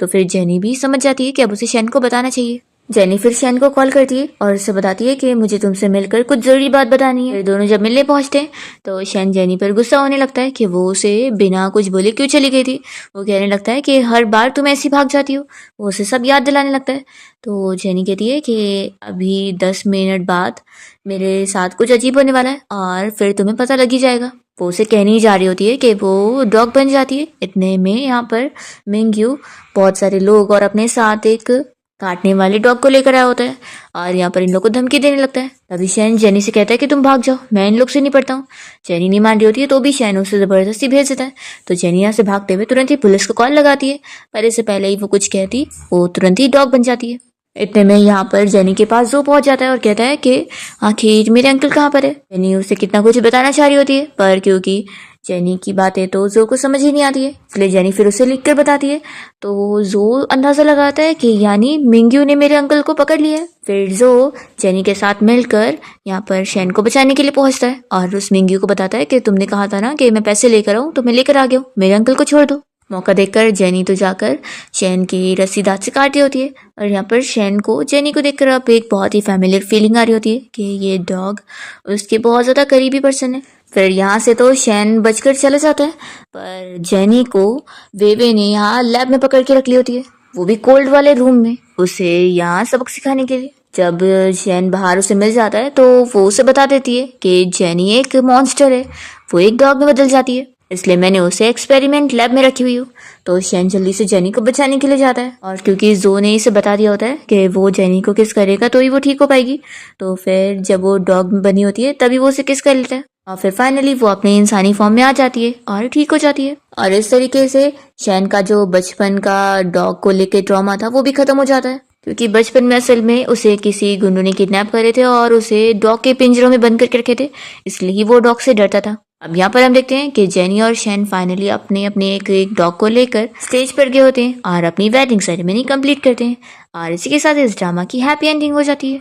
तो फिर जेनी भी समझ जाती है कि अब उसे शैन को बताना चाहिए। जेनी फिर शैन को कॉल करती है और उसे बताती है कि मुझे तुमसे मिलकर कुछ ज़रूरी बात बतानी है। फिर दोनों जब मिलने पहुंचते हैं तो शैन जेनी पर गुस्सा होने लगता है कि वो उसे बिना कुछ बोले क्यों चली गई थी। वो कहने लगता है कि हर बार तुम ऐसी भाग जाती हो। वो उसे सब याद दिलाने लगता है। तो जेनी कहती है कि अभी 10 मिनट बाद मेरे साथ कुछ अजीब होने वाला है और फिर तुम्हें पता लग ही जाएगा। वो उसे कहनी ही जा रही होती है कि वो डॉग बन जाती है। इतने में यहाँ पर मिंग्यू बहुत सारे लोग और अपने साथ एक काटने वाले डॉग को लेकर आया होता है और यहाँ पर इन लोग को धमकी देने लगता है। तभी शैन जेनी से कहता है कि तुम भाग जाओ, मैं इन लोग से निपटता हूँ। जेनी नहीं मान रही होती है तो भी शैन उसे जबरदस्ती भेज देता है। तो जेनी यहाँ से भागते हुए तुरंत ही पुलिस को कॉल लगाती है, पर इससे पहले ही वो कुछ कहती वो तुरंत ही डॉग बन जाती है। इतने में यहाँ पर जेनी के पास जो पहुंच जाता है और कहता है कि आखिर मेरे अंकल कहाँ पर है। जेनी उसे कितना कुछ बताना चाह रही होती है, पर क्योंकि जेनी की बातें तो जो को समझ ही नहीं आती है, इसलिए जेनी फिर उसे लिख कर बताती है। तो जो अंदाजा लगाता है कि यानी मिंग्यू ने मेरे अंकल को पकड़ लिया है। फिर जो जेनी के साथ मिलकर यहाँ पर शैन को बचाने के लिए पहुंचता है और उस मिंग्यू को बताता है कि तुमने कहा था ना कि मैं पैसे लेकर आऊँ, तो मैं लेकर आ गया हूँ, मेरे अंकल को छोड़ दो। मौका देखकर जेनी तो जाकर शैन की रस्सी दांत से काट रही होती है और यहाँ पर शैन को जेनी को देखकर अब एक बहुत ही फैमिलियर फीलिंग आ रही होती है कि ये डॉग उसके बहुत ज़्यादा करीबी पर्सन है। फिर यहाँ से तो शैन बचकर चला जाता है, पर जेनी को वेवे ने यहाँ लैब में पकड़ के रख ली होती है, वो भी कोल्ड वाले रूम में, उसे यहाँ सबक सिखाने के लिए। जब शैन बाहर उसे मिल जाता है तो वो उसे बता देती है कि जेनी एक मॉन्स्टर है, वो एक डॉग में बदल जाती है, इसलिए मैंने उसे एक्सपेरिमेंट लैब में रखी हुई हूँ। तो शैन जल्दी से जेनी को बचाने के लिए जाता है और क्योंकि जो ने इसे बता दिया होता है कि वो जेनी को किस करेगा तो ही वो ठीक हो पाएगी, तो फिर जब वो डॉग में बनी होती है तभी वो उसे किस कर लेता है और फिर फाइनली वो अपने इंसानी फॉर्म में आ जाती है और ठीक हो जाती है। और इस तरीके से शैन का जो बचपन का डॉग को लेकर ट्रॉमा था वो भी खत्म हो जाता है, क्योंकि बचपन में असल में उसे किसी गुंडों ने किडनैप करे थे और उसे डॉग के पिंजरों में बंद करके रखे थे, इसलिए ही वो डॉग से डरता था। अब यहाँ पर हम देखते हैं कि जेनी और शैन फाइनली अपने अपने एक डॉग को लेकर स्टेज पर गए होते हैं और अपनी वेडिंग सेरेमनी कंप्लीट करते हैं और इसी के साथ इस ड्रामा की हैप्पी एंडिंग हो जाती है।